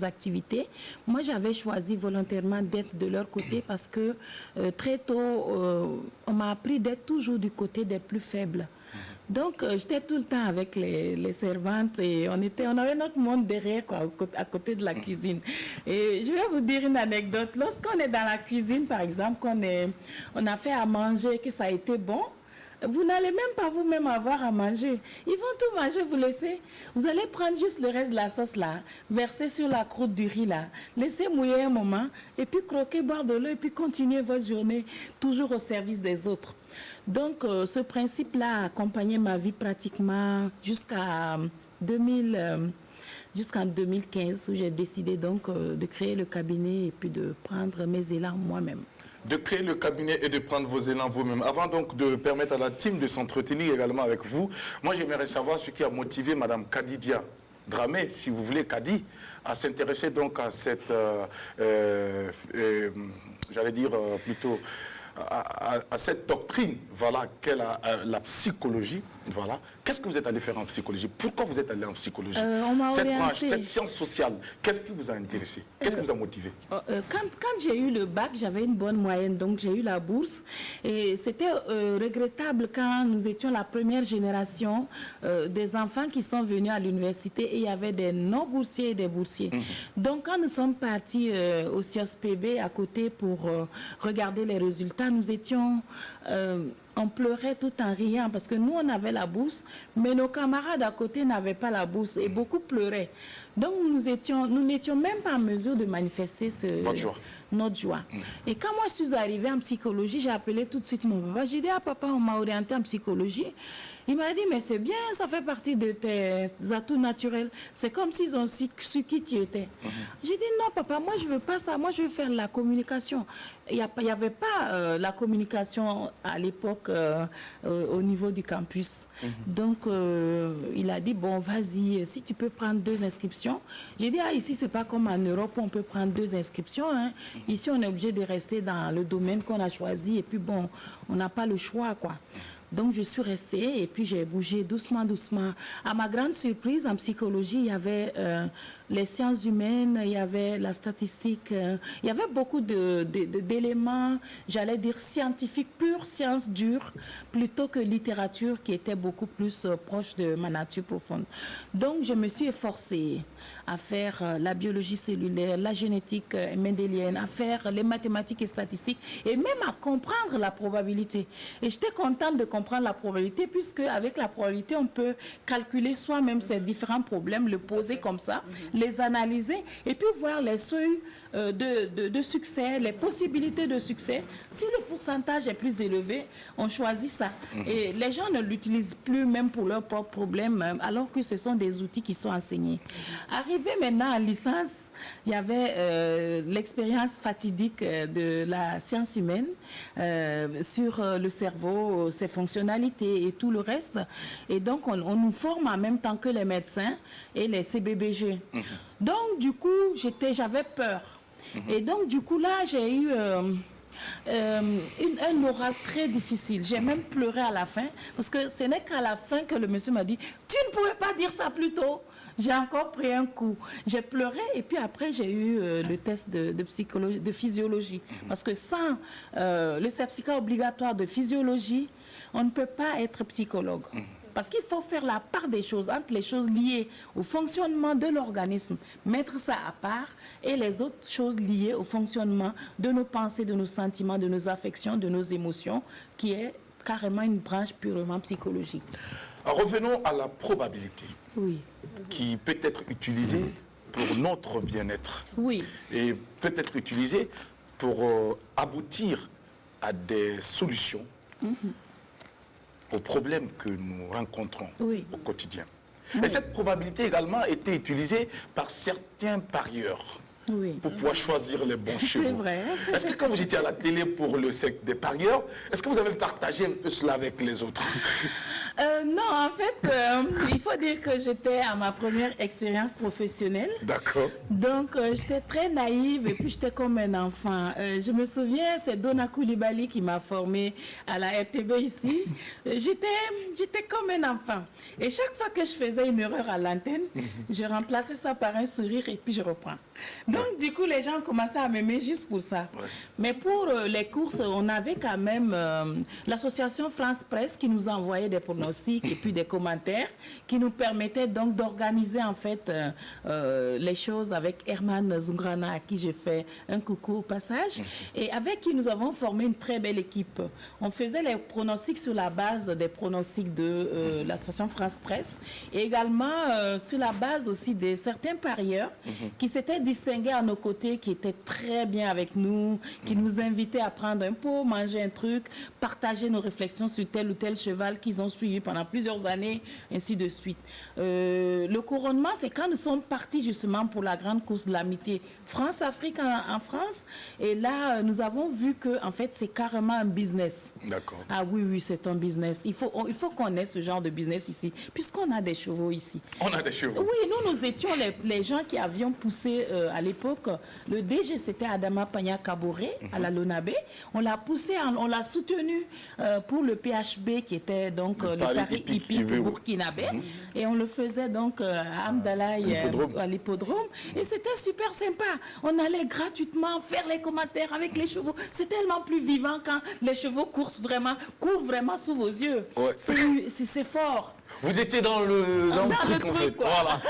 activités. Moi, j'avais choisi volontairement d'être de leur côté parce que très tôt, on m'a appris d'être toujours du côté des plus faibles. Donc, j'étais tout le temps avec les servantes et on avait notre monde derrière, quoi, à côté de la cuisine. Et je vais vous dire une anecdote. Lorsqu'on est dans la cuisine, par exemple, on a fait à manger, que ça a été bon, vous n'allez même pas vous-même avoir à manger. Ils vont tout manger, vous laissez. Vous allez prendre juste le reste de la sauce là, verser sur la croûte du riz là, laisser mouiller un moment, et puis croquer, boire de l'eau, et puis continuer votre journée, toujours au service des autres. Donc, ce principe-là a accompagné ma vie pratiquement jusqu'en 2015, où j'ai décidé donc de créer le cabinet et puis de prendre mes élans moi-même. De créer le cabinet et de prendre vos élans vous-même. Avant donc de permettre à la team de s'entretenir également avec vous, moi j'aimerais savoir ce qui a motivé Madame Kadidia Dramé, si vous voulez, Kadi, à s'intéresser donc à cette, j'allais dire plutôt, à cette doctrine, voilà, qu'est la psychologie, voilà. Qu'est-ce que vous êtes allé faire en psychologie? Pourquoi vous êtes allé en psychologie? Cette branche, cette science sociale, qu'est-ce qui vous a intéressé? Qu'est-ce qui vous a motivé? Quand j'ai eu le bac, j'avais une bonne moyenne, donc j'ai eu la bourse. Et c'était regrettable quand nous étions la première génération des enfants qui sont venus à l'université et il y avait des non-boursiers et des boursiers. Donc quand nous sommes partis au CIOSPB à côté pour regarder les résultats, nous étions... on pleurait tout en riant parce que nous, on avait la bourse, mais nos camarades à côté n'avaient pas la bourse et beaucoup pleuraient. Donc, nous n'étions même pas en mesure de manifester notre joie. Et quand moi, je suis arrivée en psychologie, j'ai appelé tout de suite mon papa. J'ai dit, ah papa, on m'a orienté en psychologie. Il m'a dit, mais c'est bien, ça fait partie de tes atouts naturels. C'est comme s'ils ont su qui tu étais. J'ai dit, non papa, moi je veux pas ça, moi je veux faire la communication. Il n'y avait pas la communication à l'époque au niveau du campus. Donc il a dit, bon vas-y, si tu peux prendre 2 inscriptions. J'ai dit, ah ici c'est pas comme en Europe, on peut prendre 2 inscriptions. Hein. Ici on est obligé de rester dans le domaine qu'on a choisi et puis bon, on n'a pas le choix quoi. Donc, je suis restée et puis j'ai bougé doucement, doucement. À ma grande surprise, en psychologie, il y avait les sciences humaines, il y avait la statistique, il y avait beaucoup d'éléments, j'allais dire scientifiques, pure science dure, plutôt que littérature qui était beaucoup plus proche de ma nature profonde. Donc, je me suis efforcée à faire la biologie cellulaire, la génétique mendélienne, à faire les mathématiques et statistiques et même à comprendre la probabilité. Et j'étais contente de comprendre la probabilité puisque avec la probabilité, on peut calculer soi-même ces différents problèmes, le poser comme ça, les analyser et puis voir les seuils de succès, les possibilités de succès. Si le pourcentage est plus élevé, on choisit ça. Et les gens ne l'utilisent plus même pour leurs propres problèmes, alors que ce sont des outils qui sont enseignés. Arrivé maintenant en licence, il y avait l'expérience fatidique de la science humaine sur le cerveau, ses fonctionnalités et tout le reste. Et donc, on nous forme en même temps que les médecins et les CBBG. Donc, du coup, j'avais peur. Et donc, du coup, là, j'ai eu un oral très difficile. J'ai même pleuré à la fin, parce que ce n'est qu'à la fin que le monsieur m'a dit « Tu ne pouvais pas dire ça plus tôt !» J'ai encore pris un coup. J'ai pleuré et puis après, j'ai eu le test de physiologie. Parce que sans le certificat obligatoire de physiologie, on ne peut pas être psychologue. Parce qu'il faut faire la part des choses entre les choses liées au fonctionnement de l'organisme, mettre ça à part, et les autres choses liées au fonctionnement de nos pensées, de nos sentiments, de nos affections, de nos émotions, qui est carrément une branche purement psychologique. Revenons à la probabilité. Oui. Qui peut être utilisée pour notre bien-être. Oui. Et peut être utilisée pour aboutir à des solutions aux problèmes que nous rencontrons au quotidien. Et cette probabilité également a été utilisée par certains parieurs pour pouvoir choisir les bons chevaux. C'est vrai. Est-ce que quand vous étiez à la télé pour le secte des parieurs, est-ce que vous avez partagé un peu cela avec les autres? Non, en fait, il faut dire que j'étais à ma première expérience professionnelle. D'accord. Donc, j'étais très naïve et puis j'étais comme un enfant. Je me souviens, c'est Donna Coulibaly qui m'a formée à la RTB ici. J'étais comme un enfant. Et chaque fois que je faisais une erreur à l'antenne, je remplaçais ça par un sourire et puis je reprends. Donc, du coup, les gens commençaient à m'aimer juste pour ça. Ouais. Mais pour les courses, on avait quand même l'association France Presse qui nous envoyait des pronostics et puis des commentaires qui nous permettaient donc d'organiser en fait les choses avec Herman Zungrana, à qui j'ai fait un coucou au passage, et avec qui nous avons formé une très belle équipe. On faisait les pronostics sur la base des pronostics de l'association France Presse et également sur la base aussi de certains parieurs qui s'étaient distingués à nos côtés, qui étaient très bien avec nous, qui nous invitaient à prendre un pot, manger un truc, partager nos réflexions sur tel ou tel cheval qu'ils ont suivi pendant plusieurs années, ainsi de suite. Le couronnement, c'est quand nous sommes partis justement pour la grande course de l'amitié France-Afrique en France. Et là, nous avons vu que en fait, c'est carrément un business. D'accord. Ah oui, oui, c'est un business. Il faut qu'on ait ce genre de business ici, puisqu'on a des chevaux ici. On a des chevaux. Oui, nous étions les gens qui avions poussé à l'époque. Le DG, c'était Adama Pagna Kaboré à la Lonabé. On l'a poussé, on l'a soutenu pour le PHB qui était donc le Paris hippique burkinabé. Et on le faisait donc à Amdalaï, à l'hippodrome. Et c'était super sympa. On allait gratuitement faire les commentaires avec les chevaux. C'est tellement plus vivant quand les chevaux courent vraiment sous vos yeux. Ouais. C'est fort. Vous étiez dans le truc, en fait. Voilà.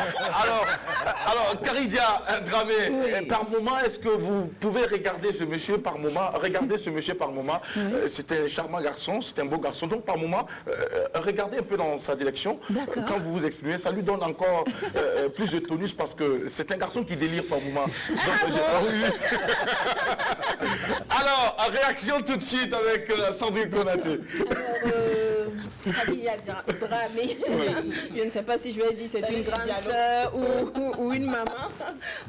Alors, Karidia Dramé, par moment, est-ce que vous pouvez regarder ce monsieur par moment? C'est un charmant garçon, c'est un beau garçon. Donc, par moment, regardez un peu dans sa direction. Quand vous vous exprimez, ça lui donne encore plus de tonus parce que c'est un garçon qui délire par moment. Alors, réaction tout de suite avec Sandrine Konaté. Karidia Dramé. Je ne sais pas si je vais dire c'est une grande sœur ou une maman,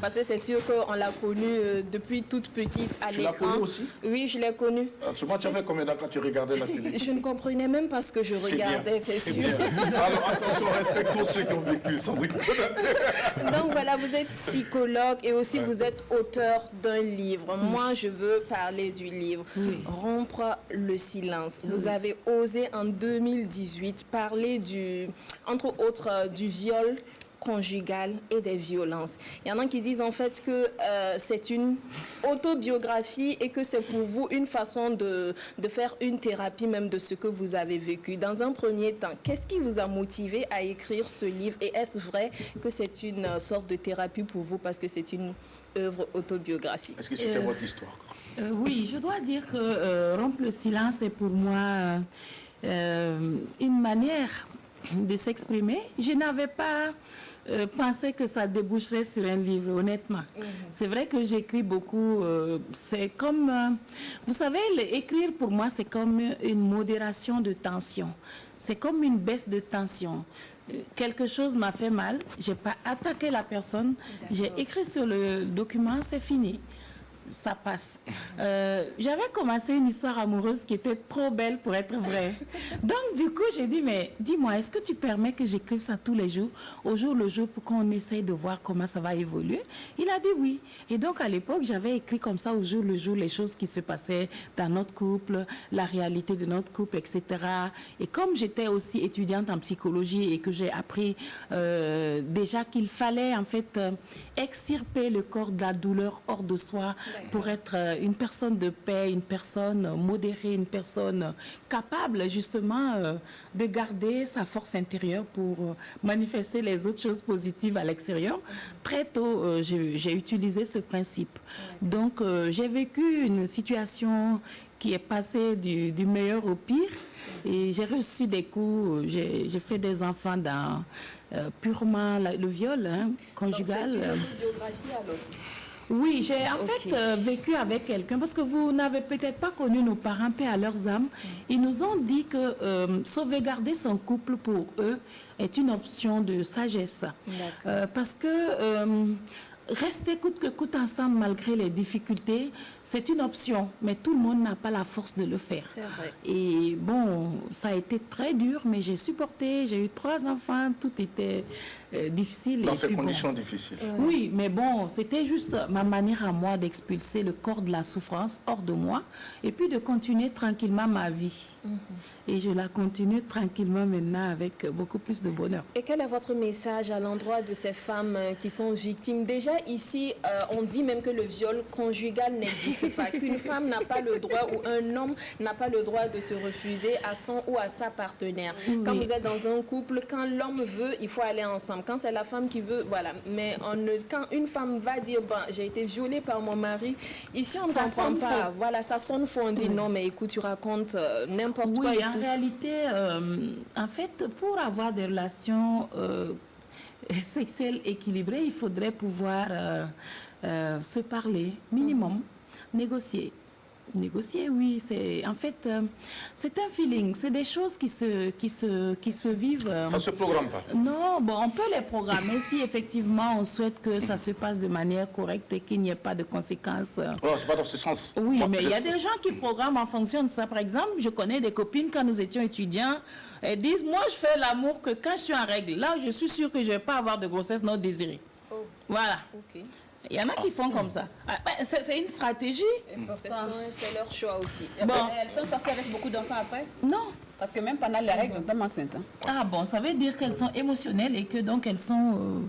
parce que c'est sûr qu'on l'a connue depuis toute petite à l'écran. Tu l'as connue aussi? Oui, je l'ai connue. Tu as fait combien d'années quand tu regardais la télé? Je ne comprenais même pas ce que je regardais, c'est sûr. Bien. Alors attention, respectons ceux qui ont vécu, Sandrine. Donc voilà, vous êtes psychologue et aussi vous êtes auteur d'un livre. Moi, je veux parler du livre Rompre le silence. Vous avez osé en 2018 parler entre autres du viol conjugal et des violences. Il y en a qui disent en fait que c'est une autobiographie et que c'est pour vous une façon de faire une thérapie même de ce que vous avez vécu. Dans un premier temps, qu'est-ce qui vous a motivé à écrire ce livre et est-ce vrai que c'est une sorte de thérapie pour vous parce que c'est une œuvre autobiographique? Est-ce que c'était votre histoire? Oui, je dois dire que rompre le silence est pour moi une manière de s'exprimer. Je n'avais pas pensais que ça déboucherait sur un livre, honnêtement. C'est vrai que j'écris beaucoup. C'est comme... vous savez, écrire pour moi, c'est comme une modération de tension. C'est comme une baisse de tension. Quelque chose m'a fait mal, je n'ai pas attaqué la personne, j'ai écrit sur le document, c'est fini. Ça passe. J'avais commencé une histoire amoureuse qui était trop belle pour être vraie. Donc, du coup, j'ai dit, mais dis-moi, est-ce que tu permets que j'écrive ça tous les jours, au jour le jour, pour qu'on essaye de voir comment ça va évoluer? Il a dit oui. Et donc, à l'époque, j'avais écrit comme ça, au jour le jour, les choses qui se passaient dans notre couple, la réalité de notre couple, etc. Et comme j'étais aussi étudiante en psychologie et que j'ai appris déjà qu'il fallait, en fait, extirper le corps de la douleur hors de soi, pour être une personne de paix, une personne modérée, une personne capable justement de garder sa force intérieure pour manifester les autres choses positives à l'extérieur. Très tôt, j'ai utilisé ce principe. Donc, j'ai vécu une situation qui est passée du meilleur au pire et j'ai reçu des coups, j'ai fait des enfants dans purement le viol conjugal. Donc, c'est une biographie alors? Oui, j'ai en fait vécu avec quelqu'un, parce que vous n'avez peut-être pas connu nos parents, paix à leurs âmes. Ils nous ont dit que sauvegarder son couple pour eux est une option de sagesse. Parce que rester coûte que coûte ensemble malgré les difficultés, c'est une option, mais tout le monde n'a pas la force de le faire. C'est vrai. Et bon, ça a été très dur, mais j'ai supporté, j'ai eu 3 enfants, tout était difficile. Dans et ces puis, conditions difficiles. Oui, mais bon, c'était juste ma manière à moi d'expulser le corps de la souffrance hors de moi et puis de continuer tranquillement ma vie. Et je la continue tranquillement maintenant avec beaucoup plus de bonheur. Et quel est votre message à l'endroit de ces femmes qui sont victimes? Déjà ici, on dit même que le viol conjugal n'existe pas, qu'une femme n'a pas le droit ou un homme n'a pas le droit de se refuser à son ou à sa partenaire. Oui. Quand vous êtes dans un couple, quand l'homme veut, il faut aller ensemble. Quand c'est la femme qui veut, voilà. Mais quand une femme va dire, bon, j'ai été violée par mon mari, ici on ne comprend pas. Faux. Voilà, ça sonne faux. On dit non, mais écoute, tu racontes n'importe quoi. Oui, et en tout. réalité, en fait, pour avoir des relations sexuelles équilibrées, il faudrait pouvoir se parler, minimum, négocier. Négocier, oui, c'est en fait, c'est un feeling, c'est des choses qui se vivent. Ça ne se programme pas. Non, bon, on peut les programmer si effectivement on souhaite que ça se passe de manière correcte et qu'il n'y ait pas de conséquences. Oh, c'est pas dans ce sens. Oui, Moi, mais il y a des gens qui programment en fonction de ça. Par exemple, je connais des copines, quand nous étions étudiants, elles disent, moi je fais l'amour que quand je suis en règle. Là, je suis sûre que je ne vais pas avoir de grossesse non désirée. Oh. Voilà. Ok. Il y en a qui font comme ça. C'est une stratégie. C'est leur choix aussi. Bon. Elles sont sorties avec beaucoup d'enfants après? Non. Parce que même pendant les règles, on tombe enceinte. Ah bon, ça veut dire qu'elles sont émotionnelles et que donc elles sont...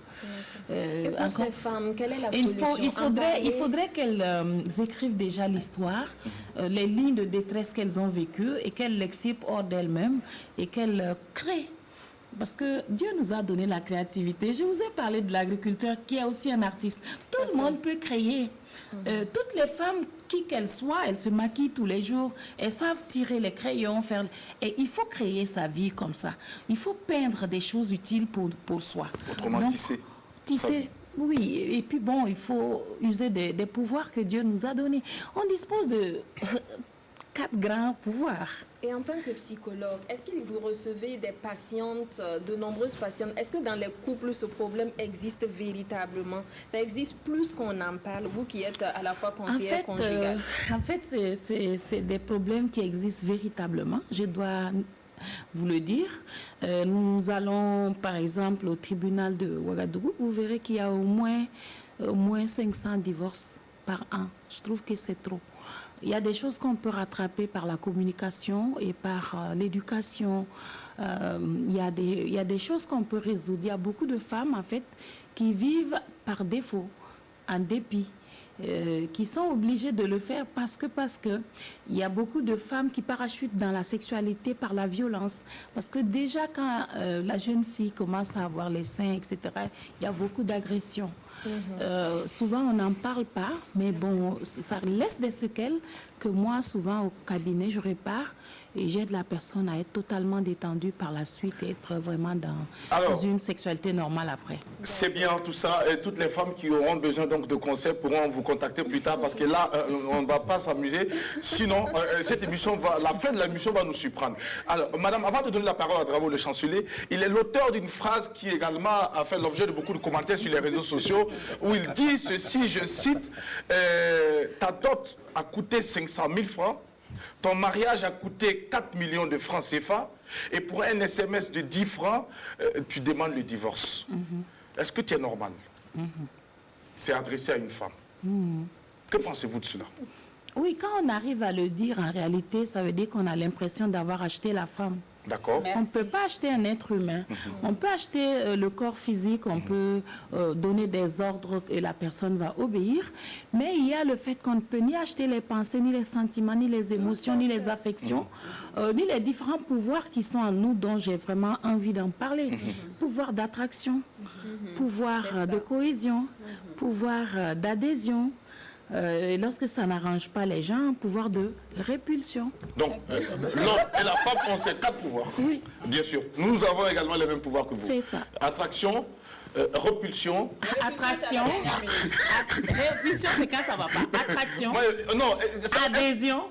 Et pour ces femmes, quelle est la il solution? faudrait qu'elles écrivent déjà l'histoire, les lignes de détresse qu'elles ont vécues et qu'elles l'excipent hors d'elles-mêmes et qu'elles créent. Parce que Dieu nous a donné la créativité. Je vous ai parlé de l'agriculteur qui est aussi un artiste. Tout le monde peut créer. Toutes les femmes, qui qu'elles soient, elles se maquillent tous les jours. Elles savent tirer les crayons, faire... Et il faut créer sa vie comme ça. Il faut peindre des choses utiles pour soi. Autrement, Donc, tisser. Tisser, oui. Et puis bon, il faut user des pouvoirs que Dieu nous a donnés. On dispose de 4 grands pouvoirs. Et en tant que psychologue, est-ce que vous recevez des patientes, de nombreuses patientes? Est-ce que dans les couples, ce problème existe véritablement? Ça existe plus qu'on en parle, vous qui êtes à la fois conseillère conjugale. En fait, c'est des problèmes qui existent véritablement. Je dois vous le dire. Nous allons, par exemple, au tribunal de Ouagadougou. Vous verrez qu'il y a au moins 500 divorces par an. Je trouve que c'est trop. Il y a des choses qu'on peut rattraper par la communication et par l'éducation. Il y a des choses qu'on peut résoudre. Il y a beaucoup de femmes, en fait, qui vivent par défaut, en dépit, qui sont obligées de le faire parce que il y a beaucoup de femmes qui parachutent dans la sexualité par la violence. Parce que déjà, quand la jeune fille commence à avoir les seins, etc., il y a beaucoup d'agressions. Souvent, on n'en parle pas, mais bon, ça laisse des séquelles que moi, souvent, au cabinet, je répare et j'aide la personne à être totalement détendue par la suite et être vraiment dans une sexualité normale après. C'est bien tout ça. Et toutes les femmes qui auront besoin donc de conseils pourront vous contacter plus tard parce que là, on ne va pas s'amuser. Sinon, cette émission la fin de l'émission va nous surprendre. Alors, madame, avant de donner la parole à Drabo le chancelier, il est l'auteur d'une phrase qui également a fait l'objet de beaucoup de commentaires sur les réseaux sociaux où il dit ceci, je cite, ta dot a coûté 500 000 francs. Ton mariage a coûté 4 millions de francs CFA et pour un SMS de 10 francs, tu demandes le divorce. Est-ce que tu es normal? C'est adressé à une femme. Que pensez-vous de cela? Oui, quand on arrive à le dire, en réalité, ça veut dire qu'on a l'impression d'avoir acheté la femme. D'accord. On ne peut pas acheter un être humain. On peut acheter le corps physique, on peut donner des ordres et la personne va obéir. Mais il y a le fait qu'on ne peut ni acheter les pensées, ni les sentiments, ni les émotions, ni les affections, ni les différents pouvoirs qui sont en nous dont j'ai vraiment envie d'en parler. Pouvoir d'attraction, pouvoir de cohésion, pouvoir d'adhésion. Et lorsque ça n'arrange pas les gens, pouvoir de répulsion. Donc, l'homme et la femme ont ces 4 pouvoirs. Oui. Bien sûr. Nous avons également les mêmes pouvoirs que vous. C'est ça. Attraction, repulsion. Attraction. Répulsion, c'est quand ça ne va pas. Attraction. Non. Adhésion.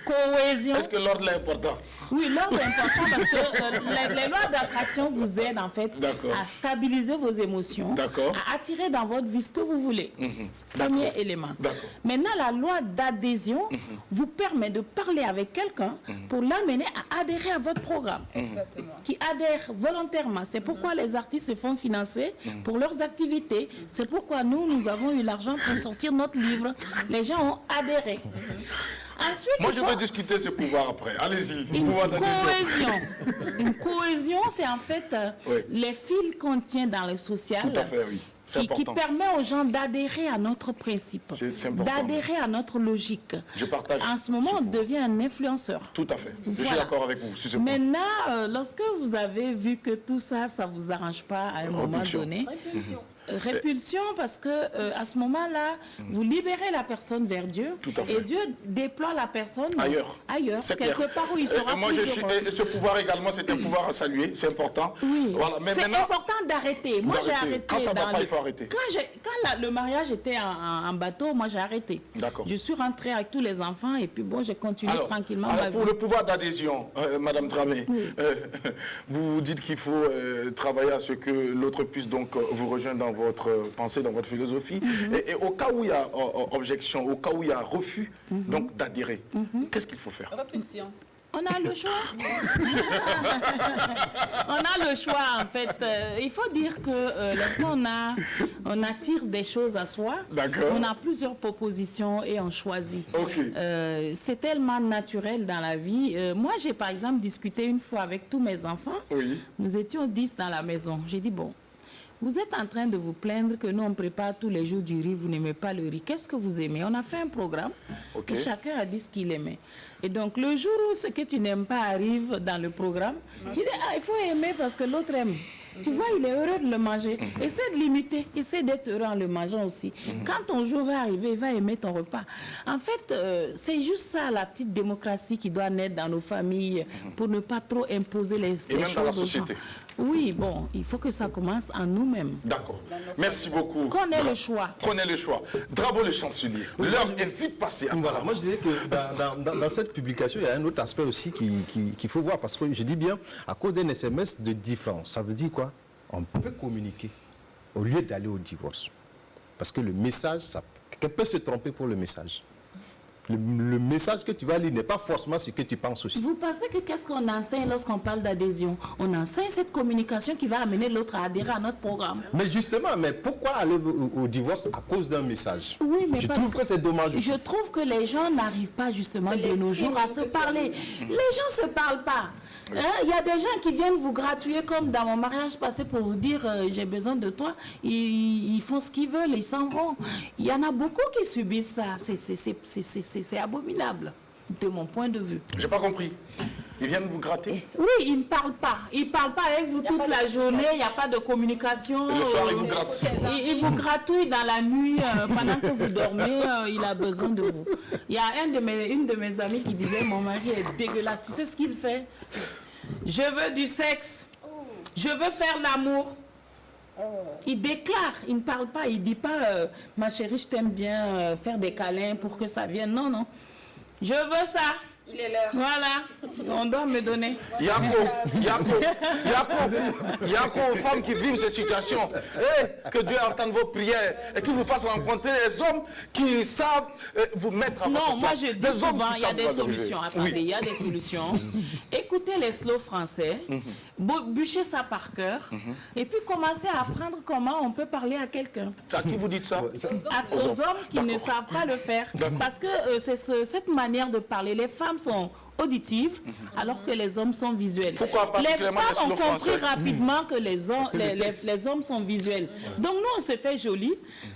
Cohésion. Est-ce que l'ordre est important? Oui, l'ordre est important parce que les lois d'attraction vous aident en fait à stabiliser vos émotions, à attirer dans votre vie ce que vous voulez. Premier élément. Maintenant, la loi d'adhésion vous permet de parler avec quelqu'un pour l'amener à adhérer à votre programme. Qui adhère volontairement. C'est pourquoi les artistes se font financer pour leurs activités. C'est pourquoi nous avons eu l'argent pour sortir notre livre. Les gens ont adhéré. Ensuite, moi, je veux discuter ce pouvoir après. Allez-y. Une cohésion, c'est en fait les fils qu'on tient dans le social. Tout à fait, oui. Qui permet aux gens d'adhérer à notre principe, d'adhérer à notre logique. Je partage. En ce moment, on devient un influenceur. Tout à fait. Je suis d'accord avec vous sur ce point. Maintenant, lorsque vous avez vu que tout ça, ça ne vous arrange pas à un moment donné, répulsion parce que à ce moment-là, vous libérez la personne vers Dieu et Dieu déploie la personne ailleurs quelque part où il sera moi, ce pouvoir également, c'est un pouvoir à saluer, c'est important. Oui. Voilà. C'est important d'arrêter. Moi, j'ai arrêté. Quand ça ne va pas, il faut arrêter. Quand le mariage était en bateau, moi, j'ai arrêté. D'accord. Je suis rentrée avec tous les enfants et puis bon, j'ai continué tranquillement. Alors, pour le pouvoir d'adhésion, Madame Dramé, vous dites qu'il faut travailler à ce que l'autre puisse donc vous rejoindre dans votre pensée, dans votre philosophie. Et au cas où il y a objection, au cas où il y a refus, donc d'adhérer, qu'est-ce qu'il faut faire? Répulsion. On a le choix. On a le choix, en fait. Il faut dire que lorsqu'on attire des choses à soi, on a plusieurs propositions et on choisit. C'est tellement naturel dans la vie. Moi, j'ai par exemple discuté une fois avec tous mes enfants. Nous étions 10 dans la maison. J'ai dit, bon, vous êtes en train de vous plaindre que nous, on prépare tous les jours du riz, vous n'aimez pas le riz. Qu'est-ce que vous aimez? On a fait un programme et chacun a dit ce qu'il aimait. Et donc, le jour où ce que tu n'aimes pas arrive dans le programme, tu dis, il faut aimer parce que l'autre aime. Tu vois, il est heureux de le manger. Essaie de l'imiter, essaie d'être heureux en le mangeant aussi. Quand ton jour va arriver, il va aimer ton repas. En fait, c'est juste ça, la petite démocratie qui doit naître dans nos familles pour ne pas trop imposer les choses dans la aux gens. Oui, bon, il faut que ça commence en nous-mêmes. D'accord. Merci beaucoup. Qu'on ait le choix. Qu'on ait le choix. Drabo le chancelier. L'heure est vite passée. Voilà, moi je dirais que dans cette publication, il y a un autre aspect aussi qu'il faut voir. Parce que je dis bien, à cause d'un SMS de 10 francs, ça veut dire quoi? On peut communiquer au lieu d'aller au divorce. Parce que le message, quelqu'un peut se tromper pour le message. Le message que tu vas lire n'est pas forcément ce que tu penses aussi. Vous pensez que qu'est-ce qu'on enseigne lorsqu'on parle d'adhésion? On enseigne cette communication qui va amener l'autre à adhérer à notre programme. Mais justement, pourquoi aller au divorce à cause d'un message? Oui, mais je trouve que c'est dommage aussi. Je trouve que les gens n'arrivent pas justement de nos jours à se parler. Les gens ne se parlent pas. Il y a des gens qui viennent vous gratuiter comme dans mon mariage passé pour vous dire j'ai besoin de toi. Ils font ce qu'ils veulent, ils s'en vont. Il y en a beaucoup qui subissent ça. C'est abominable de mon point de vue. J'ai pas compris. Ils viennent vous gratter? Oui, ils ne parlent pas. Ils ne parlent pas avec vous toute la journée, il n'y a pas de communication. Et le soir, ils vous grattent. Il vous gratouille dans la nuit, pendant que vous dormez, il a besoin de vous. Il y a une de mes amies qui disait, mon mari est dégueulasse. Tu sais ce qu'il fait? Je veux du sexe. Je veux faire l'amour. Il déclare, il ne parle pas, il ne dit pas ma chérie, je t'aime bien, faire des câlins pour que ça vienne. Non, non. Je veux ça. Il est l'heure. Voilà, on doit me donner. Il y a encore aux femmes qui vivent ces situations. Que Dieu entende vos prières et qu'il vous fasse rencontrer les hommes qui savent vous mettre à votre Non, moi place. je Des dis hommes souvent, qui il y a savent des valoriser. solutions. Attendez, il y a des solutions. Écoutez les slow français, bûchez ça par cœur, et puis commencez à apprendre comment on peut parler à quelqu'un. À qui vous dites ça? Aux hommes qui ne savent pas le faire. Parce que c'est cette manière de parler. Les femmes sont auditives, alors que les hommes sont visuels. Pourquoi Les particulièrement femmes les ont slow compris français? rapidement que les hommes sont visuels. Donc nous, on se fait joli,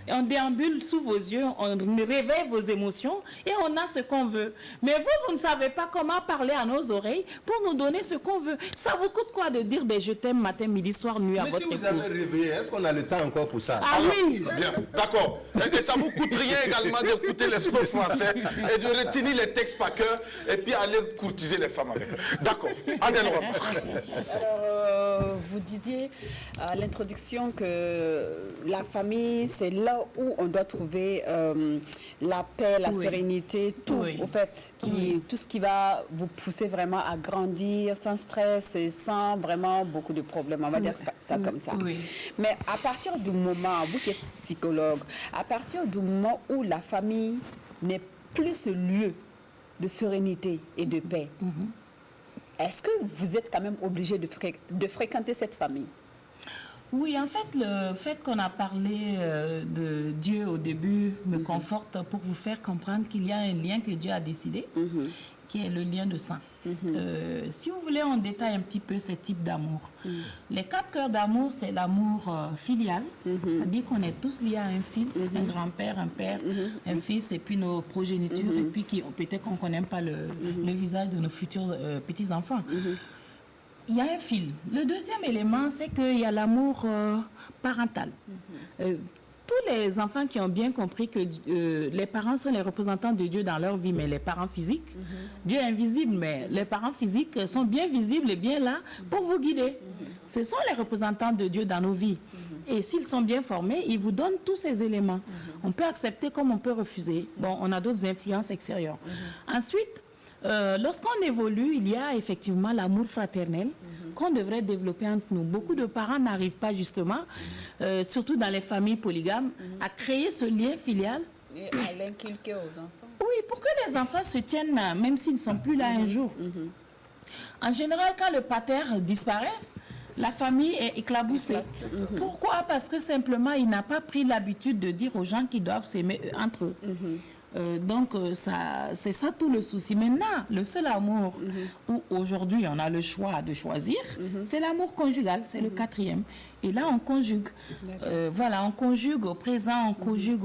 et on déambule sous vos yeux, on réveille vos émotions, et on a ce qu'on veut. Mais vous ne savez pas comment parler à nos oreilles pour nous donner ce qu'on veut. Ça vous coûte quoi de dire des je t'aime matin, midi, soir, nuit à Mais votre si vous épouse? avez réveillé, est-ce qu'on a le temps encore pour ça? Ah oui. Bien, d'accord. Et ça vous coûte rien également d'écouter les slow français et de retenir les textes par cœur et puis aller courtiser les femmes avec. D'accord. Adèle Rome. Alors, vous disiez à l'introduction que la famille, c'est là où on doit trouver la paix, la sérénité, tout, au fait, tout ce qui va vous pousser vraiment à grandir sans stress et sans vraiment beaucoup de problèmes. On va dire ça comme ça. Oui. Mais à partir du moment, vous qui êtes psychologue, à partir du moment où la famille n'est plus ce lieu de sérénité et de paix, est-ce que vous êtes quand même obligé de fréquenter cette famille? Oui, en fait, le fait qu'on a parlé de Dieu au début me conforte pour vous faire comprendre qu'il y a un lien que Dieu a décidé, qui est le lien de sang. Si vous voulez, on détaille un petit peu ce type d'amour. Les 4 cœurs d'amour, c'est l'amour filial, c'est-à-dire qu'on est tous liés à un fil, un grand-père, un père, un fils, et puis nos progénitures, et puis peut-être qu'on ne connaît pas le visage de nos futurs petits-enfants. Il y a un fil. Le deuxième élément, c'est qu'il y a l'amour parental. Tous les enfants qui ont bien compris que les parents sont les représentants de Dieu dans leur vie, mais les parents physiques, Dieu est invisible, mais les parents physiques sont bien visibles et bien là pour vous guider. Ce sont les représentants de Dieu dans nos vies. Et s'ils sont bien formés, ils vous donnent tous ces éléments. On peut accepter comme on peut refuser. Bon, on a d'autres influences extérieures. Ensuite, lorsqu'on évolue, il y a effectivement l'amour fraternel qu'on devrait développer entre nous. Beaucoup de parents n'arrivent pas justement, surtout dans les familles polygames, à créer ce lien filial. Et à l'inculquer aux enfants. Oui, pour que les enfants se tiennent, même s'ils ne sont plus là un jour. En général, quand le pater disparaît, la famille est éclaboussée. Pourquoi? Parce que simplement, il n'a pas pris l'habitude de dire aux gens qu'ils doivent s'aimer entre eux. Donc, c'est ça tout le souci. Maintenant, le seul amour où aujourd'hui on a le choix de choisir, c'est l'amour conjugal, c'est le 4e. Et là, on conjugue. Voilà, on conjugue au présent, on conjugue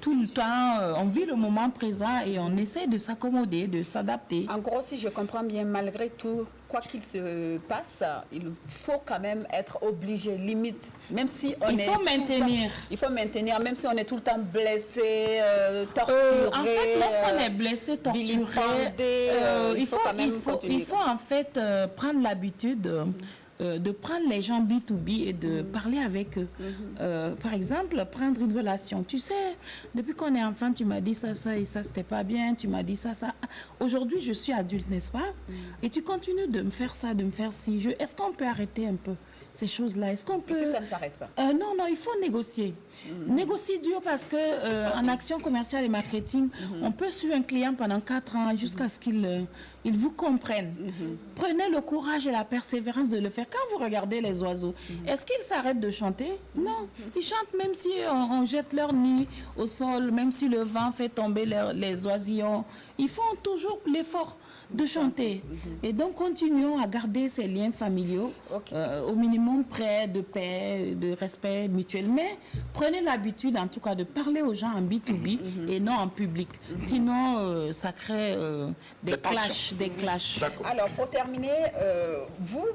tout le temps, on vit le moment présent et on essaie de s'accommoder, de s'adapter. En gros, si je comprends bien, malgré tout, quoi qu'il se passe, il faut quand même être obligé, limite, même si on Il faut maintenir. Il faut maintenir, même si on est tout le temps blessé, torturé. En fait, lorsqu'on est blessé, torturé, il faut en fait prendre l'habitude de prendre les gens B2B et de parler avec eux. Par exemple, prendre une relation. Tu sais, depuis qu'on est enfant, tu m'as dit ça, ça et ça, c'était pas bien. Tu m'as dit ça, ça. Aujourd'hui, je suis adulte, n'est-ce pas? Et tu continues de me faire ça, de me faire ci. Est-ce qu'on peut arrêter un peu ces choses-là? Est-ce qu'on peut... Et si ça ne s'arrête pas? Non, non, il faut négocier. Négocier dur parce que en action commerciale et marketing, on peut suivre un client pendant 4 ans jusqu'à ce qu'il vous comprenne. Prenez le courage et la persévérance de le faire. Quand vous regardez les oiseaux, est-ce qu'ils s'arrêtent de chanter? Non. Ils chantent même si on jette leur nid au sol, même si le vent fait tomber les oisillons. Ils font toujours l'effort de chanter. Et donc, continuons à garder ces liens familiaux au minimum. moment près de paix, de respect mutuel. Mais prenez l'habitude, en tout cas, de parler aux gens en B2B et non en public. Sinon, ça crée des clashs. Alors, pour terminer, vous,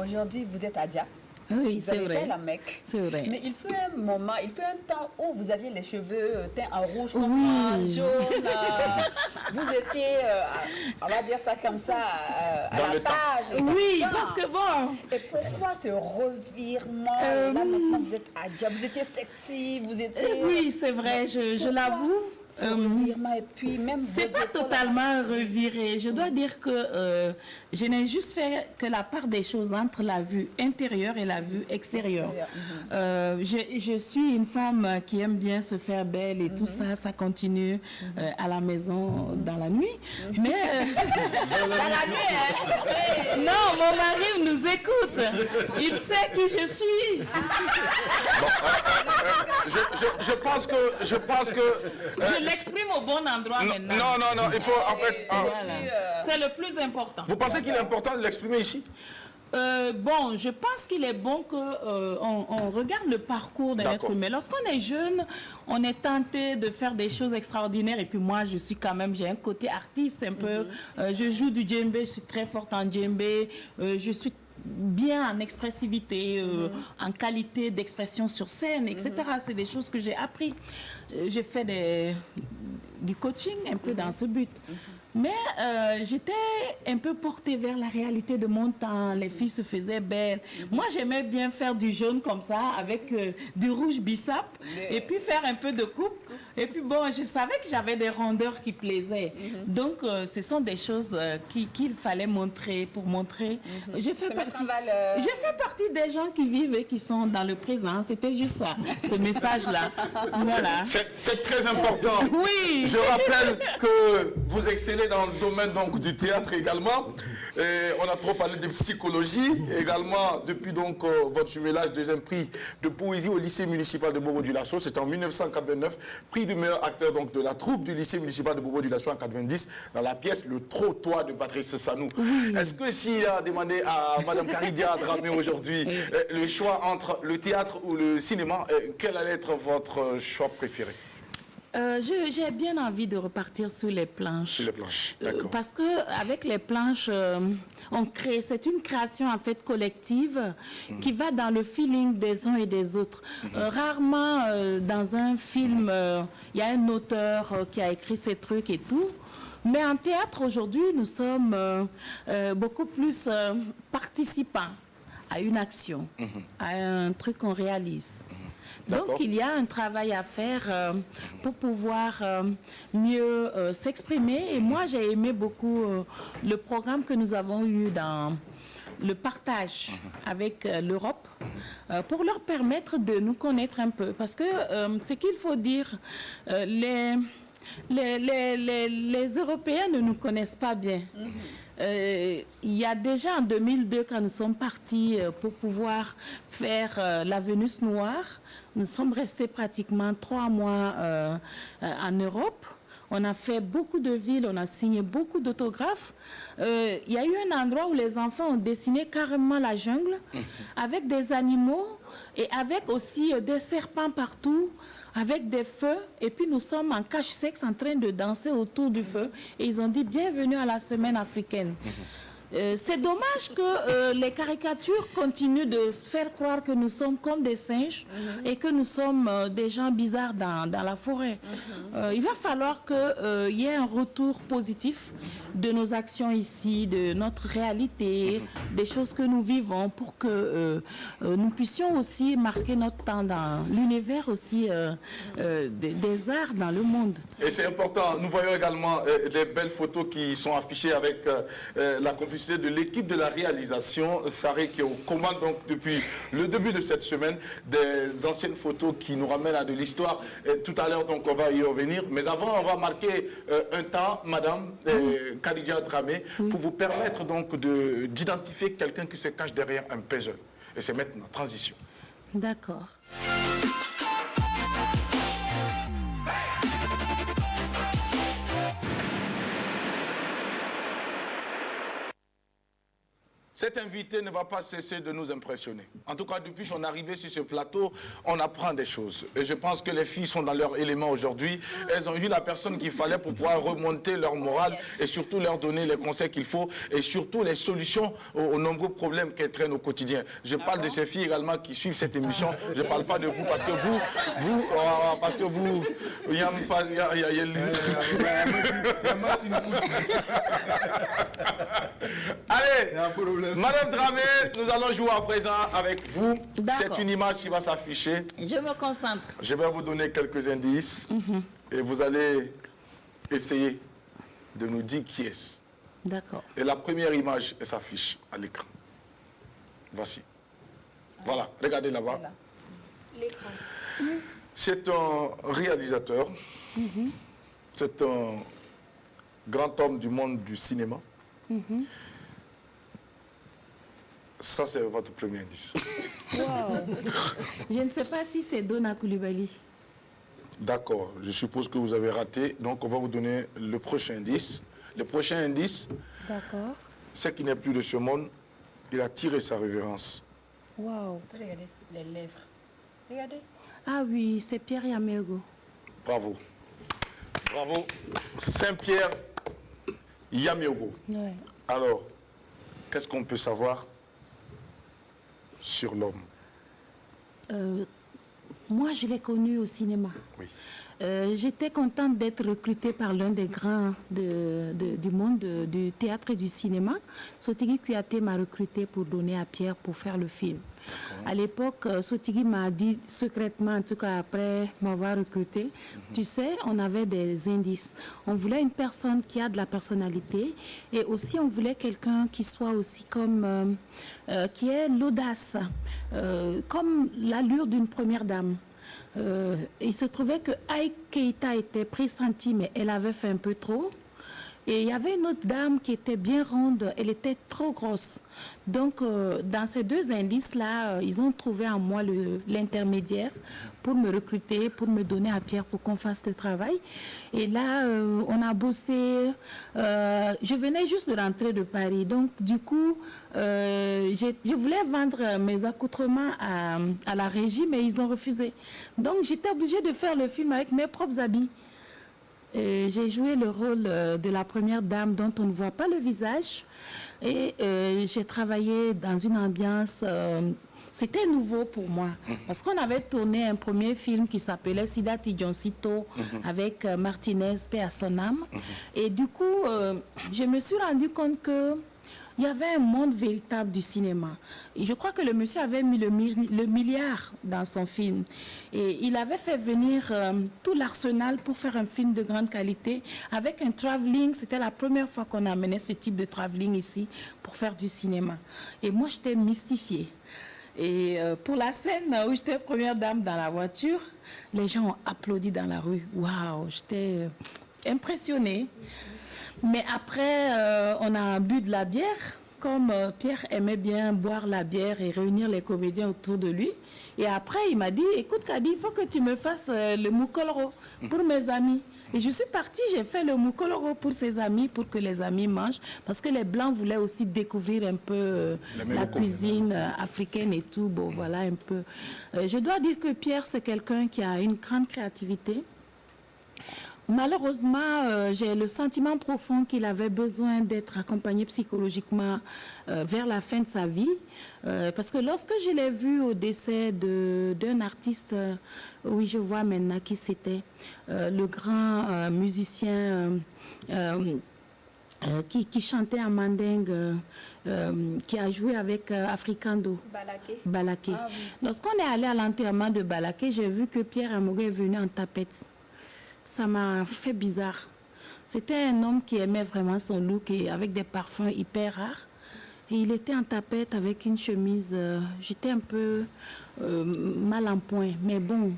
aujourd'hui, vous êtes à Dia. Oui, Vous c'est avez été vrai. à la Mecque. C'est vrai. Mais il fut un moment, il fut un temps où vous aviez les cheveux teints en rouge comme moi, jaune. Vous étiez, on va dire ça comme ça, à la page. Oui, parce que bon... Et pourquoi ce revirement? Là, maintenant, vous êtes à Dia. Vous étiez sexy, vous étiez... Oui, c'est vrai, je l'avoue. Ce revirement, et puis même... C'est pas totalement reviré. Je dois dire que je n'ai juste fait que la part des choses entre la vue intérieure et la vue extérieure. Je suis une femme qui aime bien se faire belle et tout ça, ça continue à la maison dans la nuit. Mais dans la nuit, hein. Non, mon mari nous écoute. Il sait qui je suis. Je pense que... Je l'exprime au bon endroit maintenant. Non, il faut en fait... Voilà. C'est le plus important. Vous pensez qu'il est important de l'exprimer ici? Bon, je pense qu'il est bon qu'on regarde le parcours d'un être humain. Lorsqu'on est jeune, on est tenté de faire des choses extraordinaires. Et puis moi, je suis quand même, j'ai un côté artiste un peu. Je joue du djembé, je suis très forte en djembé. Je suis bien en expressivité, en qualité d'expression sur scène, etc. C'est des choses que j'ai appris. J'ai fait du coaching un peu dans ce but. Mais j'étais un peu portée vers la réalité de mon temps. Les filles se faisaient belles. Moi, j'aimais bien faire du jaune comme ça, avec du rouge bissap, et puis faire un peu de coupe. Et puis bon, je savais que j'avais des rondeurs qui plaisaient. Donc, ce sont des choses qu'il fallait montrer pour montrer. Je fais partie des gens qui vivent et qui sont dans le présent. C'était juste ça, ce message-là. Voilà. C'est très important. Oui. Je rappelle que vous excellez dans le domaine donc, du théâtre également. Et on a trop parlé de psychologie. Également, depuis donc votre jumelage, deuxième prix de poésie au lycée municipal de Bobo-Dioulasso. C'était en 1989. Prix du meilleur acteur donc, de la troupe du lycée municipal de Bobo-Dioulasso en 90 dans la pièce Le Trottoir de Patrice Sanou. Est-ce que s'il a demandé à Mme Karidia Dramé aujourd'hui le choix entre le théâtre ou le cinéma, quel allait être votre choix préféré? J'ai bien envie de repartir sur les planches. Sur les planches, d'accord. Parce que avec les planches, on crée. C'est une création en fait collective qui va dans le feeling des uns et des autres. Rarement dans un film, il y a un auteur qui a écrit ces trucs et tout. Mais en théâtre aujourd'hui, nous sommes beaucoup plus participants à une action, à un truc qu'on réalise. Donc, il y a un travail à faire pour pouvoir mieux s'exprimer. Et moi, j'ai aimé beaucoup le programme que nous avons eu dans le partage avec l'Europe pour leur permettre de nous connaître un peu. Parce que ce qu'il faut dire, les Européens ne nous connaissent pas bien. Il y a déjà en 2002, quand nous sommes partis pour pouvoir faire la Vénus Noire, nous sommes restés pratiquement 3 mois en Europe. On a fait beaucoup de villes, on a signé beaucoup d'autographes. Il y a eu un endroit où les enfants ont dessiné carrément la jungle avec des animaux et avec aussi des serpents partout, avec des feux. Et puis nous sommes en cache-sexe en train de danser autour du feu. Et ils ont dit bienvenue à la semaine africaine. C'est dommage que les caricatures continuent de faire croire que nous sommes comme des singes et que nous sommes des gens bizarres dans la forêt. Il va falloir qu'il y ait un retour positif de nos actions ici, de notre réalité, des choses que nous vivons pour que nous puissions aussi marquer notre temps dans l'univers aussi des arts dans le monde. Et c'est important. Nous voyons également des belles photos qui sont affichées avec la complicité de l'équipe de la réalisation, Saré, qui est aux commandes donc depuis le début de cette semaine, des anciennes photos qui nous ramènent à de l'histoire. Tout à l'heure, donc, on va y revenir. Mais avant, on va marquer un temps, Madame Kadidia Dramé, pour vous permettre donc d'identifier quelqu'un qui se cache derrière un puzzle. Et c'est maintenant, transition. D'accord. Cet invité ne va pas cesser de nous impressionner. En tout cas, depuis son arrivée sur ce plateau, on apprend des choses. Et je pense que les filles sont dans leur élément aujourd'hui. Elles ont eu la personne qu'il fallait pour pouvoir remonter leur morale et surtout leur donner les conseils qu'il faut et surtout les solutions aux nombreux problèmes qu'elles traînent au quotidien. Je parle de ces filles également qui suivent cette émission. Je ne parle pas de vous parce que vous, il y a allez, Madame Dramé, nous allons jouer à présent avec vous. C'est une image qui va s'afficher. Je me concentre. Je vais vous donner quelques indices et vous allez essayer de nous dire qui est-ce. D'accord. Et la première image s'affiche à l'écran. Voici. Voilà, regardez là-bas. L'écran. C'est un réalisateur. C'est un grand homme du monde du cinéma. Ça, c'est votre premier indice. Wow. Je ne sais pas si c'est Donna Coulibaly. D'accord, je suppose que vous avez raté. Donc, on va vous donner le prochain indice. Le prochain indice, c'est qu'il n'est plus de ce monde. Il a tiré sa révérence. Wow. Regardez les lèvres. Regardez. Ah oui, c'est Pierre Yamégo. Bravo. Bravo. Saint-Pierre Yamégo. Ouais. Alors, qu'est-ce qu'on peut savoir sur l'homme? Moi, je l'ai connu au cinéma. Oui. J'étais contente d'être recrutée par l'un des grands du monde du théâtre et du cinéma. Sotigui Kouyaté m'a recrutée pour donner à Pierre pour faire le film. À l'époque, Sotigui m'a dit secrètement, en tout cas après m'avoir recrutée, tu sais, on avait des indices. On voulait une personne qui a de la personnalité et aussi on voulait quelqu'un qui soit aussi comme, qui ait l'audace, comme l'allure d'une première dame. Il se trouvait que Aïe Keïta était pressentie, mais elle avait fait un peu trop. Et il y avait une autre dame qui était bien ronde, elle était trop grosse. Donc, dans ces deux indices-là, ils ont trouvé en moi l'intermédiaire pour me recruter, pour me donner à Pierre pour qu'on fasse le travail. Et là, on a bossé. Je venais juste de rentrer de Paris. Donc, du coup, je voulais vendre mes accoutrements à la régie, mais ils ont refusé. Donc, j'étais obligée de faire le film avec mes propres habits. J'ai joué le rôle de la première dame dont on ne voit pas le visage et j'ai travaillé dans une ambiance, c'était nouveau pour moi parce qu'on avait tourné un premier film qui s'appelait Sida Tidjoncito avec Martinez, paix à son âme et du coup je me suis rendu compte que il y avait un monde véritable du cinéma. Et je crois que le monsieur avait mis le milliard dans son film. Et il avait fait venir tout l'arsenal pour faire un film de grande qualité. Avec un travelling, c'était la première fois qu'on amenait ce type de travelling ici pour faire du cinéma. Et moi, j'étais mystifiée. Et pour la scène où j'étais première dame dans la voiture, les gens ont applaudi dans la rue. Waouh, j'étais impressionnée. Mais après, on a bu de la bière, comme Pierre aimait bien boire la bière et réunir les comédiens autour de lui. Et après, il m'a dit, écoute Kadi, il faut que tu me fasses le moukoloro pour mes amis. Et je suis partie, j'ai fait le moukoloro pour ses amis, pour que les amis mangent. Parce que les Blancs voulaient aussi découvrir un peu la cuisine africaine et tout. Bon, voilà un peu. Je dois dire que Pierre, c'est quelqu'un qui a une grande créativité. Malheureusement, j'ai le sentiment profond qu'il avait besoin d'être accompagné psychologiquement vers la fin de sa vie. Parce que lorsque je l'ai vu au décès d'un artiste, oui, je vois maintenant qui c'était, le grand musicien qui chantait en mandingue, qui a joué avec Africando. Balaké. Ah, oui. Lorsqu'on est allé à l'enterrement de Balaké, j'ai vu que Pierre Amogo est venu en tapette. Ça m'a fait bizarre. C'était un homme qui aimait vraiment son look et avec des parfums hyper rares. Et il était en tapette avec une chemise. J'étais un peu mal en point. Mais bon,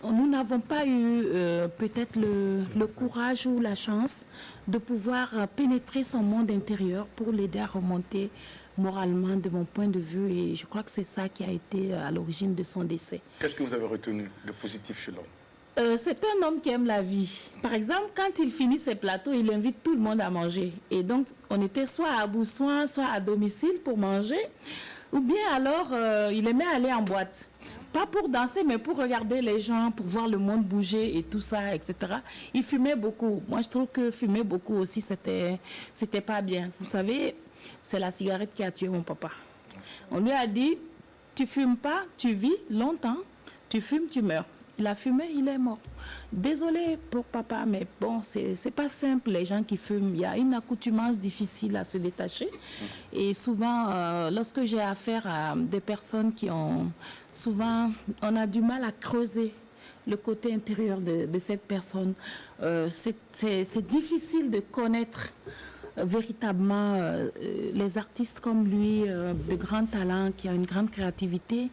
nous n'avons pas eu peut-être le courage ou la chance de pouvoir pénétrer son monde intérieur pour l'aider à remonter moralement de mon point de vue. Et je crois que c'est ça qui a été à l'origine de son décès. Qu'est-ce que vous avez retenu de positif chez l'homme? C'est un homme qui aime la vie. Par exemple, quand il finit ses plateaux, il invite tout le monde à manger. Et donc, on était soit à Boussoin, soit à domicile pour manger. Ou bien alors, il aimait aller en boîte. Pas pour danser, mais pour regarder les gens, pour voir le monde bouger et tout ça, etc. Il fumait beaucoup. Moi, je trouve que fumer beaucoup aussi, c'était pas bien. Vous savez, c'est la cigarette qui a tué mon papa. On lui a dit, tu fumes pas, tu vis longtemps. Tu fumes, tu meurs. Il a fumé, il est mort. Désolé pour papa, mais bon, c'est pas simple, les gens qui fument. Il y a une accoutumance difficile à se détacher. Et souvent, lorsque j'ai affaire à des personnes qui ont... Souvent, on a du mal à creuser le côté intérieur de cette personne. C'est difficile de connaître véritablement les artistes comme lui, de grands talents, qui ont une grande créativité.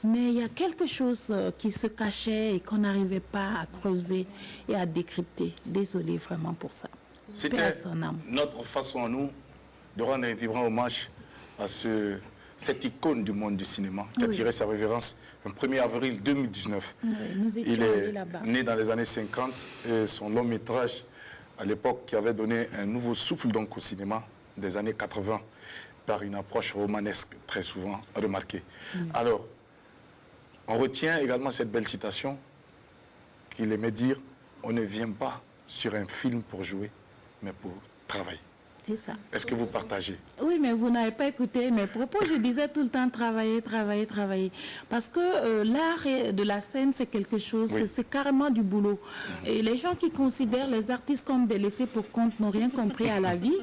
Mais il y a quelque chose qui se cachait et qu'on n'arrivait pas à creuser et à décrypter. Désolé vraiment pour ça. C'était notre façon à nous de rendre un vibrant hommage à cette icône du monde du cinéma qui a tiré sa révérence le 1er avril 2019. Oui, nous étions Il est là-bas. né dans les années 50 et son long métrage à l'époque qui avait donné un nouveau souffle donc au cinéma des années 80 par une approche romanesque très souvent remarquée. Alors, on retient également cette belle citation qu'il aimait dire « On ne vient pas sur un film pour jouer, mais pour travailler ». C'est ça. Est-ce que vous partagez? Oui, mais vous n'avez pas écouté mes propos. Je disais tout le temps travailler, travailler, travailler. Parce que l'art de la scène, c'est quelque chose, c'est carrément du boulot. Et les gens qui considèrent les artistes comme des laissés pour compte n'ont rien compris à la vie.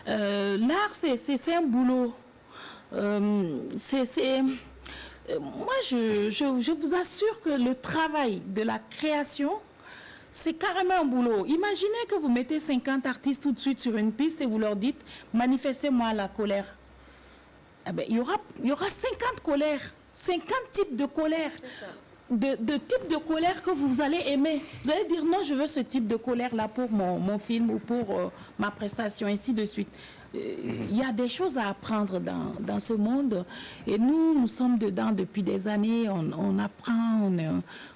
L'art, c'est un boulot. Moi, je vous assure que le travail de la création, c'est carrément un boulot. Imaginez que vous mettez 50 artistes tout de suite sur une piste et vous leur dites « manifestez-moi la colère ». Eh bien, il y aura 50 colères, 50 types de colère. De types de colère que vous allez aimer. Vous allez dire « non, je veux ce type de colère-là pour mon film ou pour ma prestation », ainsi de suite. Il y a des choses à apprendre dans ce monde et nous sommes dedans depuis des années, on apprend,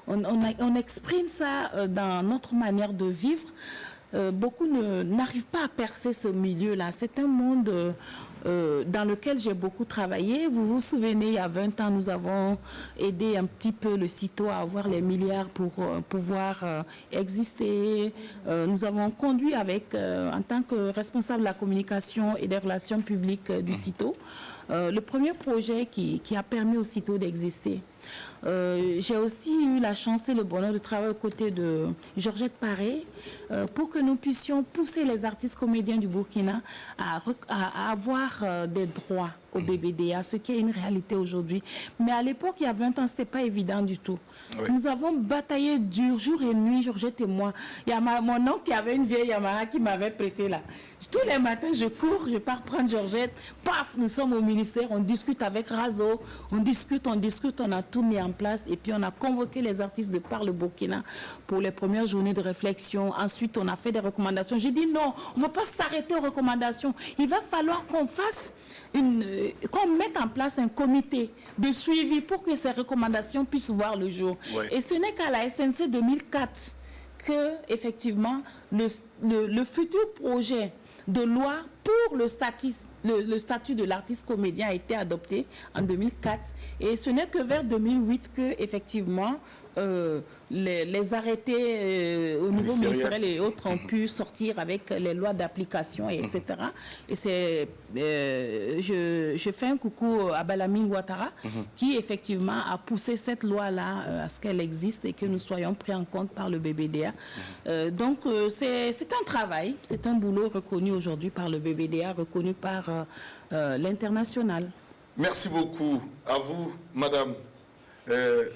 on exprime ça dans notre manière de vivre. Beaucoup n'arrivent pas à percer ce milieu-là. C'est un monde dans lequel j'ai beaucoup travaillé. Vous vous souvenez, il y a 20 ans, nous avons aidé un petit peu le CITO à avoir les milliards pour pouvoir exister. Nous avons conduit en tant que responsable de la communication et des relations publiques du CITO, le premier projet qui a permis au CITO d'exister. J'ai aussi eu la chance et le bonheur de travailler aux côtés de Georgette Paré pour que nous puissions pousser les artistes comédiens du Burkina à avoir des droits au BBDA, ce qui est une réalité aujourd'hui. Mais à l'époque, il y a 20 ans, ce n'était pas évident du tout. Oui. Nous avons bataillé dur, jour et nuit, Georgette et moi. Il y a mon oncle qui avait une vieille Yamaha qui m'avait prêté là. Tous les matins, je cours, je pars prendre Georgette. Paf, nous sommes au ministère, on discute avec Razo, on discute, on a tout mis en place. Et puis, on a convoqué les artistes de par le Burkina pour les premières journées de réflexion. Ensuite, on a fait des recommandations. J'ai dit non, on ne va pas s'arrêter aux recommandations. Il va falloir qu'on fasse qu'on mette en place un comité de suivi pour que ces recommandations puissent voir le jour. Oui. Et ce n'est qu'à la SNC 2004 que, effectivement, le futur projet de loi pour le statut de l'artiste comédien a été adopté en 2004. Et ce n'est que vers 2008 que, effectivement, les arrêtés au niveau ministériel et autres ont pu sortir avec les lois d'application, etc. Et je fais un coucou à Balamine Ouattara, qui effectivement a poussé cette loi-là à ce qu'elle existe et que nous soyons pris en compte par le BBDA. Donc c'est un travail, c'est un boulot reconnu aujourd'hui par le BBDA, reconnu par l'international. Merci beaucoup à vous, Madame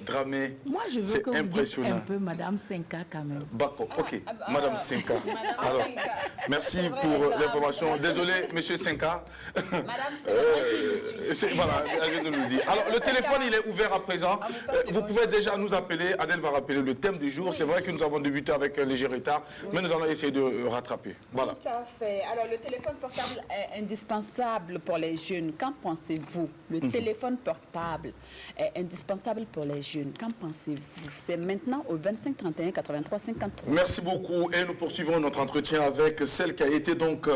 Dramé. Moi, je veux que vous dites un peu Madame Senka quand même. D'accord, ok. Madame Senka. Alors, merci pour l'information. Désolé, Monsieur Senka. Madame Senka, voilà, elle vient de nous le dire. Alors, le téléphone, il est ouvert à présent. Vous pouvez déjà nous appeler. Adèle va rappeler le thème du jour. Oui. C'est vrai que nous avons débuté avec un léger retard, mais nous allons essayer de rattraper. Voilà. Tout à fait. Alors, le téléphone portable est indispensable pour les jeunes. Qu'en pensez-vous? Le téléphone portable est indispensable portable pour les jeunes. Qu'en pensez-vous? C'est maintenant au 25 31 83 53. Merci beaucoup et nous poursuivons notre entretien avec celle qui a été donc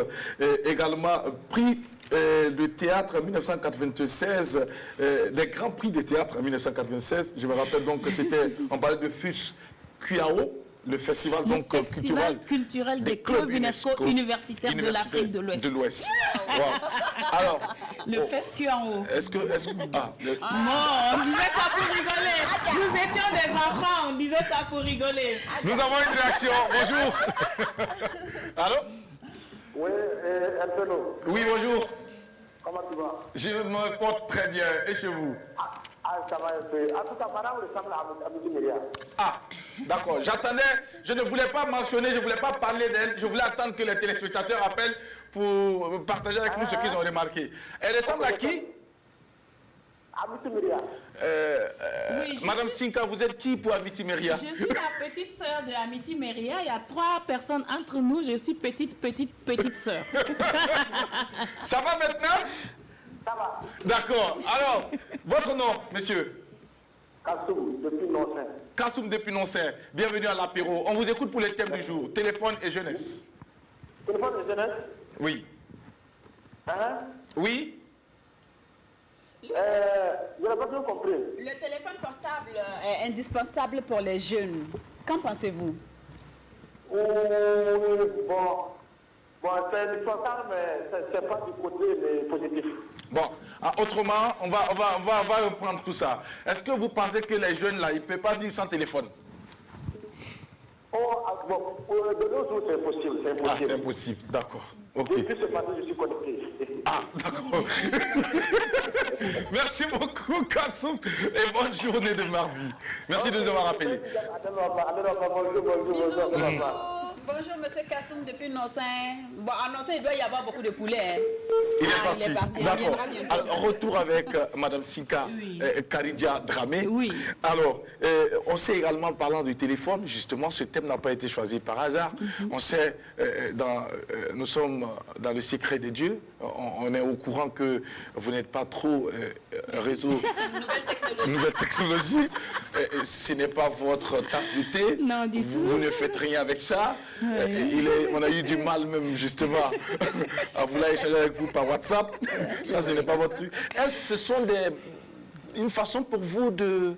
également prix de théâtre en 1996, des grands prix de théâtre en 1996. Je me rappelle donc que c'était, on parlait de FUS Cuiao, le festival donc culturel des clubs UNESCO universitaires de l'Afrique de l'Ouest. Wow. Alors, le FESCU en haut. Est-ce que on disait ça pour rigoler. Nous étions des enfants, on disait ça pour rigoler. Nous avons une réaction. Bonjour. Allô? Oui, Antonio. Oui, bonjour. Comment tu vas? Je me porte très bien. Et chez vous? Ça va un peu. En tout cas, madame ressemble à M. Myriam. Ah, d'accord. J'attendais, je ne voulais pas mentionner, je ne voulais pas parler d'elle. Je voulais attendre que les téléspectateurs appellent pour partager avec nous ce qu'ils ont remarqué. Elle ressemble à qui? À M. Myriam. Oui, Madame Sinka, vous êtes qui pour Amity Meria? Je suis la petite sœur de Amity Meria. Il y a 3 personnes entre nous. Je suis petite sœur. Ça va maintenant? Ça va. D'accord. Alors, votre nom, monsieur? Kassoum, depuis Nonsin. Kassoum depuis Nonsin. Bienvenue à l'apéro. On vous écoute pour les thèmes du jour. Téléphone et jeunesse. Téléphone de jeunesse? Oui. Hein? Oui? Je n'ai pas bien compris. Le téléphone portable est indispensable pour les jeunes. Qu'en pensez-vous? Oui, bon, c'est indispensable, mais ce n'est pas du côté positif. Bon, autrement, on va reprendre tout ça. Est-ce que vous pensez que les jeunes, là, ils ne peuvent pas vivre sans téléphone? De nos jours, c'est impossible. C'est impossible. Ah, c'est impossible, d'accord. Ok. Depuis ce matin, je suis connecté. Ah, d'accord. Merci beaucoup, Kassoum, et bonne journée de mardi. Merci de nous avoir appelés. Bonjour, monsieur Kassoum depuis Nonsin. Bon, à Nonsin, il doit y avoir beaucoup de poulets. Hein. Il est parti. D'accord. Alors, retour avec Madame Sinka, Oui. Karidia Dramé. Oui. Alors, on sait également, parlant du téléphone, justement, ce thème n'a pas été choisi par hasard. On sait, nous sommes dans le secret des dieux. On est au courant que vous n'êtes pas trop réseau nouvelle technologie. Ce n'est pas votre tasse de thé. Non, du tout. Vous ne faites rien avec ça. On a eu du mal même justement à vouloir échanger avec vous par WhatsApp. Ça, ce n'est pas votre truc. Est-ce que ce sont une façon pour vous de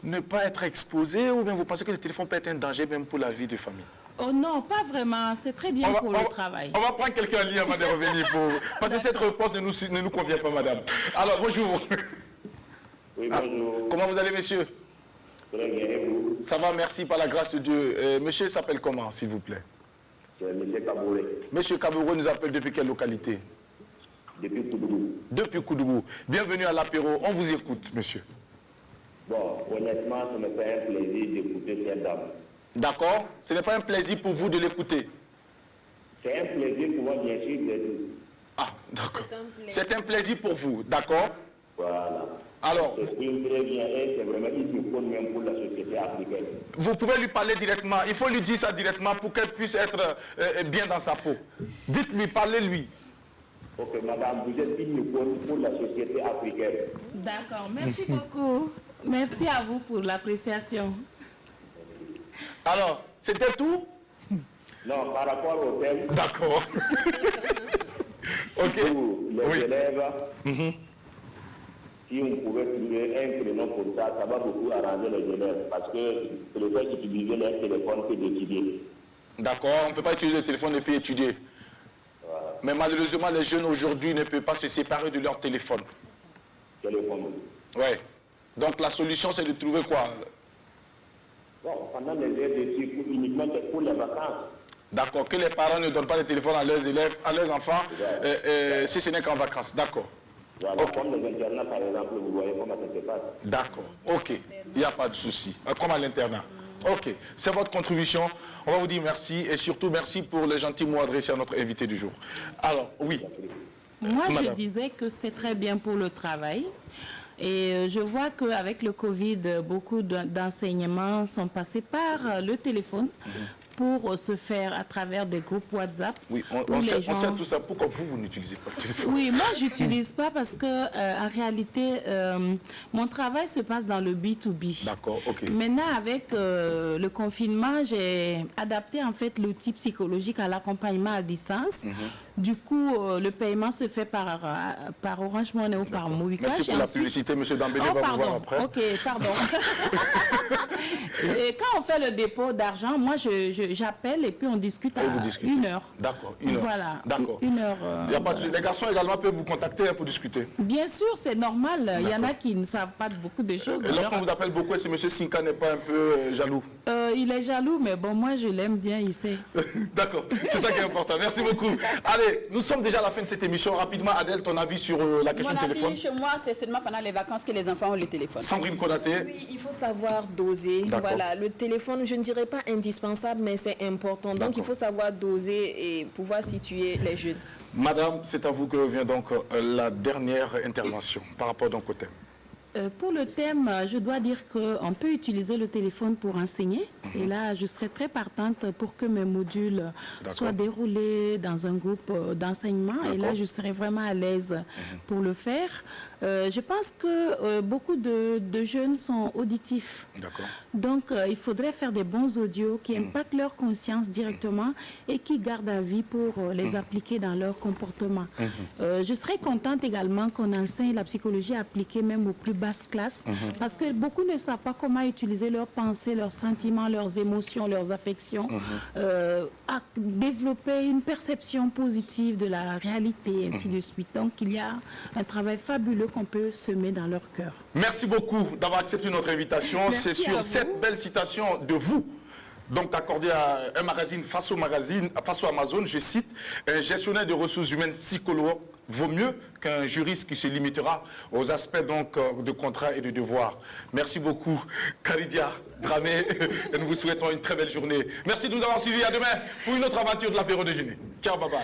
ne pas être exposé, ou bien vous pensez que le téléphone peut être un danger même pour la vie de famille? Oh non, pas vraiment. C'est très bien pour le travail. On va prendre quelqu'un en ligne avant de revenir parce que cette réponse ne nous convient pas, madame. Alors, bonjour. Oui, bonjour. Comment vous allez, monsieur? Très bien, et vous? Ça va, merci, par la grâce de Dieu. Monsieur s'appelle comment, s'il vous plaît? C'est M. Kabouré, Monsieur Kabouré nous appelle depuis quelle localité? depuis Koudougou. Depuis Koudougou. Bienvenue à l'apéro. On vous écoute, monsieur. Bon, honnêtement, ce n'est pas un plaisir d'écouter cette dame. D'accord? Ce n'est pas un plaisir pour vous de l'écouter? C'est un plaisir pour moi, bien sûr, de... Ah, d'accord. C'est un plaisir pour vous, d'accord? Voilà. Alors, C'est très bien et c'est vraiment une icône même pour la société africaine. vous pouvez lui parler directement. Il faut lui dire ça directement pour qu'elle puisse être bien dans sa peau. Dites-lui, parlez-lui. Ok, madame, vous êtes une icône pour la société africaine. D'accord, merci beaucoup. Merci à vous pour l'appréciation. Alors, c'était tout? Non, par rapport au thème, D'accord. Ok. pour les Oui. élèves, si on pouvait trouver un prénom comme ça va beaucoup arranger les élèves parce que c'est le fait d'utiliser leur téléphone que d'étudier. D'accord, on ne peut pas utiliser le téléphone et puis étudier. Voilà, Mais malheureusement, les jeunes aujourd'hui ne peuvent pas se séparer de leur téléphone. téléphone. Ouais. Donc la solution, c'est de trouver quoi? Bon, pendant les heures de cours, uniquement pour les vacances. D'accord, que les parents ne donnent pas de téléphone à leurs élèves, à leurs enfants, si ce n'est qu'en vacances. D'accord. Voilà, Ok. comme les internats, par exemple, vous voyez comment ça se passe. D'accord. Ok. Il n'y a pas de souci. Comme à l'internat. Ok. C'est votre contribution. On va vous dire merci et surtout merci pour les gentils mots adressés à notre invité du jour. Alors, oui. Moi, je Madame. disais que c'était très bien pour le travail. Et je vois qu'avec le Covid, beaucoup d'enseignements sont passés par le téléphone pour se faire à travers des groupes WhatsApp. Oui, on sait tout ça. Pourquoi vous n'utilisez pas le téléphone? Oui, moi, je n'utilise pas parce que, en réalité, mon travail se passe dans le B2B. D'accord, ok. Maintenant, avec le confinement, j'ai adapté en fait l'outil psychologique à l'accompagnement à distance. Du coup, le paiement se fait par Orange Money ou par Movicash. Merci pour la publicité, M. Dambélé va vous voir après. Ok, pardon. Et quand on fait le dépôt d'argent, moi, j'appelle et puis on discute à 1 heure. D'accord, 1 heure. Voilà, d'accord. 1 heure. Il y a pas de... Les garçons également peuvent vous contacter pour discuter. Bien sûr, c'est normal. Il y en a qui ne savent pas beaucoup de choses. Lorsqu'on vous appelle beaucoup, est-ce que M. Sinka n'est pas un peu jaloux? Il est jaloux, mais bon, moi, je l'aime bien, il sait. D'accord, c'est ça qui est important. Merci beaucoup. Allez, nous sommes déjà à la fin de cette émission. Rapidement, Adèle, ton avis sur la question du téléphone? Mon avis, chez moi, c'est seulement pendant les vacances que les enfants ont le téléphone. Sandrine Konaté? Oui, il faut savoir doser. Voilà, le téléphone, je ne dirais pas indispensable, mais c'est important. Donc, il faut savoir doser et pouvoir situer les jeunes. Madame, c'est à vous que revient donc la dernière intervention par rapport donc au thème. Pour le thème, je dois dire qu'on peut utiliser le téléphone pour enseigner. Et là, je serais très partante pour que mes modules soient déroulés dans un groupe d'enseignement. Et là, je serais vraiment à l'aise pour le faire. Je pense que beaucoup de jeunes sont auditifs. Donc, il faudrait faire des bons audios qui impactent leur conscience directement et qui gardent à vie pour les appliquer dans leur comportement. Je serais contente également qu'on enseigne la psychologie appliquée même aux plus basses classes, parce que beaucoup ne savent pas comment utiliser leurs pensées, leurs sentiments, leurs émotions, leurs affections, à développer une perception positive de la réalité, et ainsi de suite. Donc, il y a un travail fabuleux qu'on peut semer dans leur cœur. Merci beaucoup d'avoir accepté notre invitation. C'est sur cette belle citation de vous, donc accordée à un magazine, face au Amazon, je cite, un gestionnaire de ressources humaines psychologue vaut mieux qu'un juriste qui se limitera aux aspects donc de contrat et de devoir. Merci beaucoup, Karidia Dramé, et nous vous souhaitons une très belle journée. Merci de nous avoir suivis. À demain pour une autre aventure de l'apéro déjeuner. Ciao, bye bye.